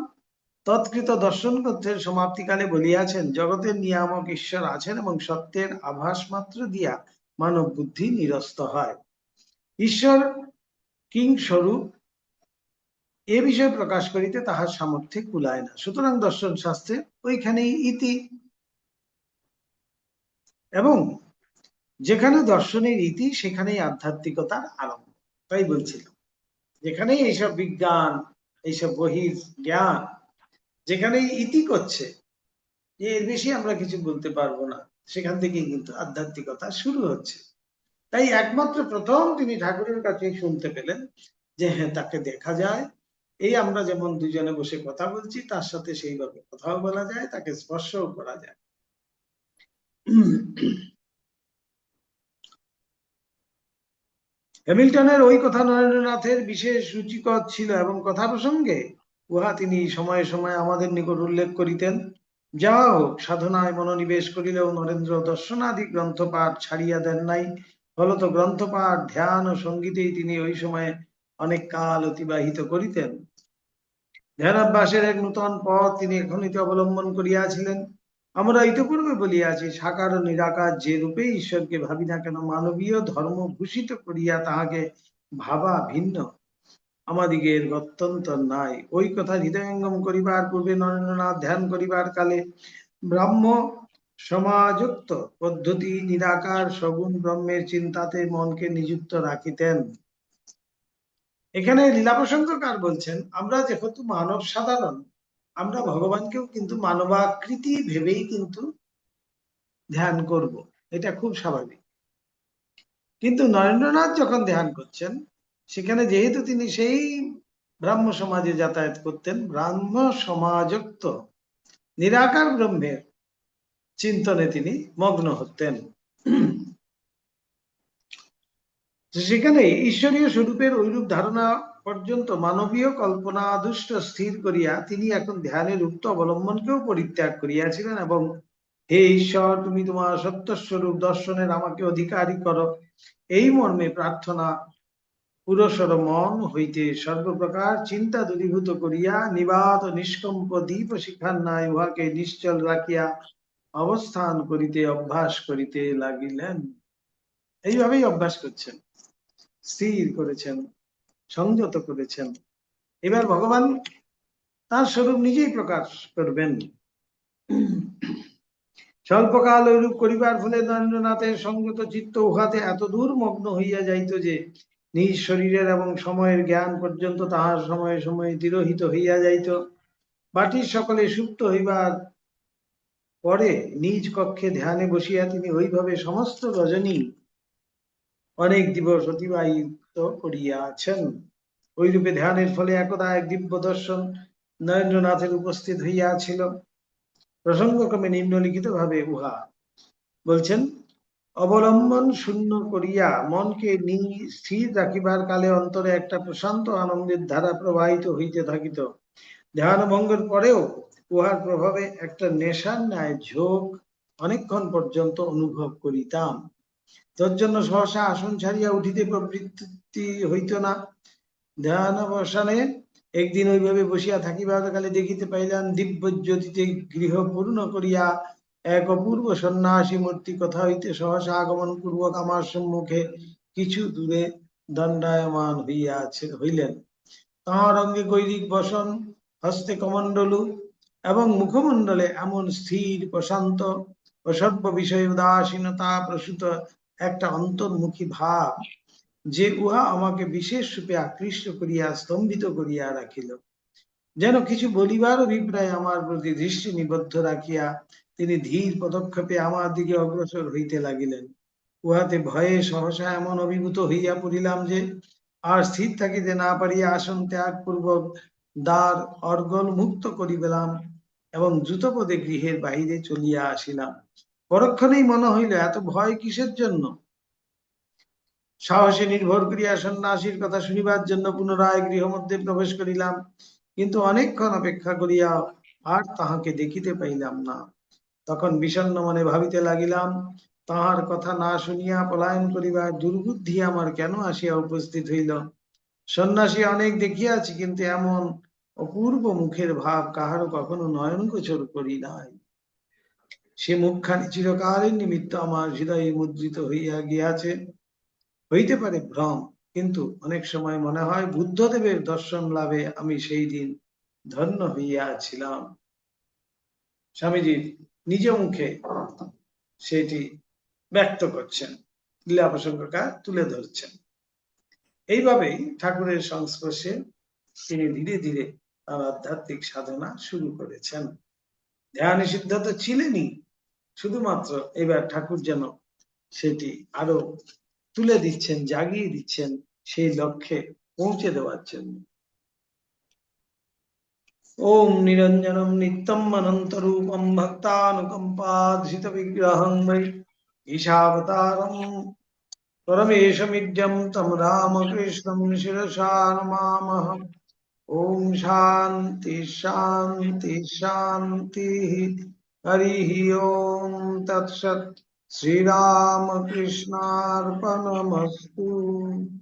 তৎকৃত দর্শন গ্রন্থের সমাপ্তিকালে বলিয়াছেন, জগতের নিয়ামক ঈশ্বর আছেন এবং সত্যের আভাস মাত্র দিয়া মানব বুদ্ধি নিরস্ত হয়। ঈশ্বর কিং স্বরূপ এ বিষয় প্রকাশ করিতে তাহার সামর্থ্যে কুলায় না, সুতরাং দর্শন শাস্ত্রে ওইখানেই ইতি। এবং যেখানে দর্শনের ইতি সেখানেই আধ্যাত্মিকতার আরম্ভ। তাই বলছিলাম, যেখানেই এইসব বিজ্ঞান, এইসব বহির জ্ঞান যেখানেই ইতি করছে, এর বেশি আমরা কিছু বলতে পারবো না, সেখান থেকেই কিন্তু আধ্যাত্মিকতা শুরু হচ্ছে। তাই একমাত্র প্রথম তিনি ঠাকুরের কাছে শুনতে পেলেন যে হ্যাঁ, তাকে দেখা যায়, এই আমরা যেমন দুজনে বসে কথা বলছি তার সাথে সেইভাবে কথাও বলা যায়, তাকে স্পর্শও করা যায়। হ্যামিল্টনের ওই কথা নরেন্দ্রনাথের বিশেষ রুচিকর ছিল এবং কথা প্রসঙ্গে উহা তিনি সময়ে সময়ে আমাদের নিকট উল্লেখ করিতেন। যা হোক, সাধনায় মনোনিবেশ করিলেও নরেন্দ্র দর্শনাদি গ্রন্থপাঠ ছাড়িয়া দেন নাই। ফলত গ্রন্থপাঠ, ধ্যান ও সঙ্গীতেই তিনি ওই সময়ে অনেক কাল অতিবাহিত করিতেন। ধ্যানাভ্যাসের এক নূতন পথ তিনি এখনিতে অবলম্বন করিয়াছিলেন। আমরা ইতিপূর্বে বলিয়াছি, সাকার ও নিরাকার যে রূপে ঈশ্বরকে ভাবি না কেন, মানবীয় ধর্ম ভূষিত করিয়া তাহাকে ভাবা ভিন্ন আমাদিগের গত্যন্তর নাই। ওই কথা হৃদয়ঙ্গম করিবার পূর্বে নরেন্দ্রনাথ ধ্যান করিবার কালে ব্রাহ্ম সমাযুক্ত পদ্ধতি নিরাকার সগুণ ব্রহ্মের চিন্তাতে মনকে নিযুক্ত রাখিতেন। এখানে লীলা প্রসঙ্গকার বলছেন, আমরা যেহেতু মানব সাধারণ, আমরা ভগবানকেও কিন্তু মানবাকৃতি ভেবেই কিন্তু ধ্যান করব, এটা খুব স্বাভাবিক। কিন্তু নরেন্দ্রনাথ যখন ধ্যান করছেন, সেখানে যেহেতু তিনি সেই ব্রাহ্ম সমাজে যাতায়াত করতেন, ব্রাহ্ম সমাজোক্ত নিরাকার ব্রহ্মের চিন্তনে তিনি মগ্ন হতেন। সেখানে ঈশ্বরীয় স্বরূপের ঐরূপ ধারণা পর্যন্ত মানবীয় কল্পনা দুষ্ট স্থির করিয়া তিনি এখন ধ্যানের উক্ত অবলম্বনকেও পরিত্যাগ করিয়াছিলেন এবং হে ঈশ্বর, তুমি তোমার সত্য স্বরূপ দর্শনের আমাকে অধিকারী করো, এই মর্মে প্রার্থনা পুরসর মন হইতে সর্বপ্রকার চিন্তা দূরীভূত করিয়া নিবাত নিষ্কম্প দীপ শিখার ন্যায় উহাকে নিশ্চল রাখিয়া অবস্থান করিতে অভ্যাস করিতে লাগিলেন। এইভাবেই অভ্যাস করছেন, স্থির করেছেন, সংযত করেছেন। এবার ভগবান তার স্বরূপ নিজেই প্রকাশ করবেন। স্বল্পকাল ঐরূপ করিবার ফলে নরেন্দ্রনাথের সংযত চিত্ত উহাতে এত দূর মগ্ন হইয়া যাইত যে নিজ শরীরের এবং সময়ের জ্ঞান পর্যন্ত তাহার সময়ে সময়ে তিরোহিত হইয়া যাইত। বাটির সকলে সুপ্ত হইবার পরে নিজ কক্ষে ধ্যানে বসিয়া তিনি ওইভাবে সমস্ত রজনী অনেক দিবস অতিবাহিত করিয়াছেন। ওইরূপে ধ্যানের ফলে একদা এক দিব্য দর্শন নরেন্দ্রনাথের উপস্থিত হইয়াছিল। প্রসঙ্গক্রমে নিম্নলিখিত ভাবে উহা বলছেন, অবলম্বন শূন্য করিয়া মনকে স্থির রাখিবার কালে অন্তরে একটা প্রশান্ত আনন্দের ধারা প্রবাহিত হইতে থাকিত। ধ্যান ভঙ্গের পরেও উহার প্রভাবে একটা নেশার ন্যায় ঝোঁক অনেকক্ষণ পর্যন্ত অনুভব করিতাম। তোর জন্য সহসা আসন ছাড়িয়া উঠিতে প্রবৃত্তি হইত না। ধ্যান অবসানে একদিন ওইভাবে বসিয়া থাকিবার কালে দেখিতে পাইলাম দিব্য জ্যোতিতে গৃহ পূর্ণ করিয়া এক অপূর্ব সন্ন্যাসী মূর্তি কোথা হইতে সহসা আগমন পূর্বক আমার সম্মুখে কিছু দূরে দণ্ডায়মান হইলেন। তাঁর অঙ্গে গৈরিক বসন, হস্তে কমণ্ডলু এবং মুখমণ্ডলে এমন স্থির প্রশান্ত ও সর্ব বিষয়ে উদাসীনতা প্রসূত একটা অন্তর্মুখী ভাব যে উহা আমাকে বিশেষ রূপে আকৃষ্ট করিয়া স্তম্ভিত করিয়া রাখিল। যেন কিছু বলিবার অভিপ্রায় আমার প্রতি দৃষ্টি নিবদ্ধ রাখিয়া তিনি ধীর পদক্ষেপে আমার দিকে অগ্রসর হইতে লাগিলেন। উহাতে ভয়ে সহসা এমন অভিভূত হইয়া পড়িলাম যে আর স্থির থাকিতে না পারিয়া আসন ত্যাগ পূর্বক দ্বার অর্গল মুক্ত করিলাম এবং দ্রুতপদে গৃহের বাহিরে চলিয়া আসিলাম। পরক্ষণেই মনে হইল, এত ভয় কিসের জন্য? সাহসে নির্ভর করিয়া সন্ন্যাসীর কথা শুনিবার জন্য পুনরায় গৃহ মধ্যে প্রবেশ করিলাম, কিন্তু অনেকক্ষণ অপেক্ষা করিয়া আর তাহাকে দেখিতে পাইলাম না। তখন বিষণ্ণ মনে ভাবিতে লাগিলাম, তাহার কথা না শুনিয়া পলায়ন করিবার দুর্বুদ্ধি আমার কেন আসিয়া উপস্থিত হইল। সন্ন্যাসী অনেক দেখিয়াছি, কিন্তু এমন অপূর্ব মুখের ভাব কাহারও কখনো নয়ন গোচর করি নাই। সে মুখখানি চিরকালের নিমিত্ত আমার হৃদয়ে মুদ্রিত হইয়া গিয়াছে। হইতে পারে ভ্রম, কিন্তু অনেক সময় মনে হয় বুদ্ধদেবের দর্শন লাভে আমি সেই দিন ধন্য হইয়াছিলাম। স্বামীজি নিজ মুখে সেটি ব্যক্ত করছেন, লীলা প্রসঙ্গটা তুলে ধরছেন। এইভাবেই ঠাকুরের সংস্পর্শে তিনি ধীরে ধীরে তার আধ্যাত্মিক সাধনা শুরু করেছেন। ধ্যান সিদ্ধ তো ছিলেনই, শুধুমাত্র এবার ঠাকুর যেন সেটি আরো তুলে দিচ্ছেন, জাগিয়ে দিচ্ছেন সেই লক্ষ্যে পৌঁছে দেওয়ার জন্য। ওম নিরঞ্জনম নিত্যম অনন্ত রূপম ভক্তানুকম্পাধৃত বিগ্রহং বৈ ঈশাবতারম परमेशमिड्यं तं रामकृष्णं शिरसा नमामः। ओम शांति शांति शांति। हरिः ओम तत्सत्। श्रीरामकृष्णार्पणमस्तु।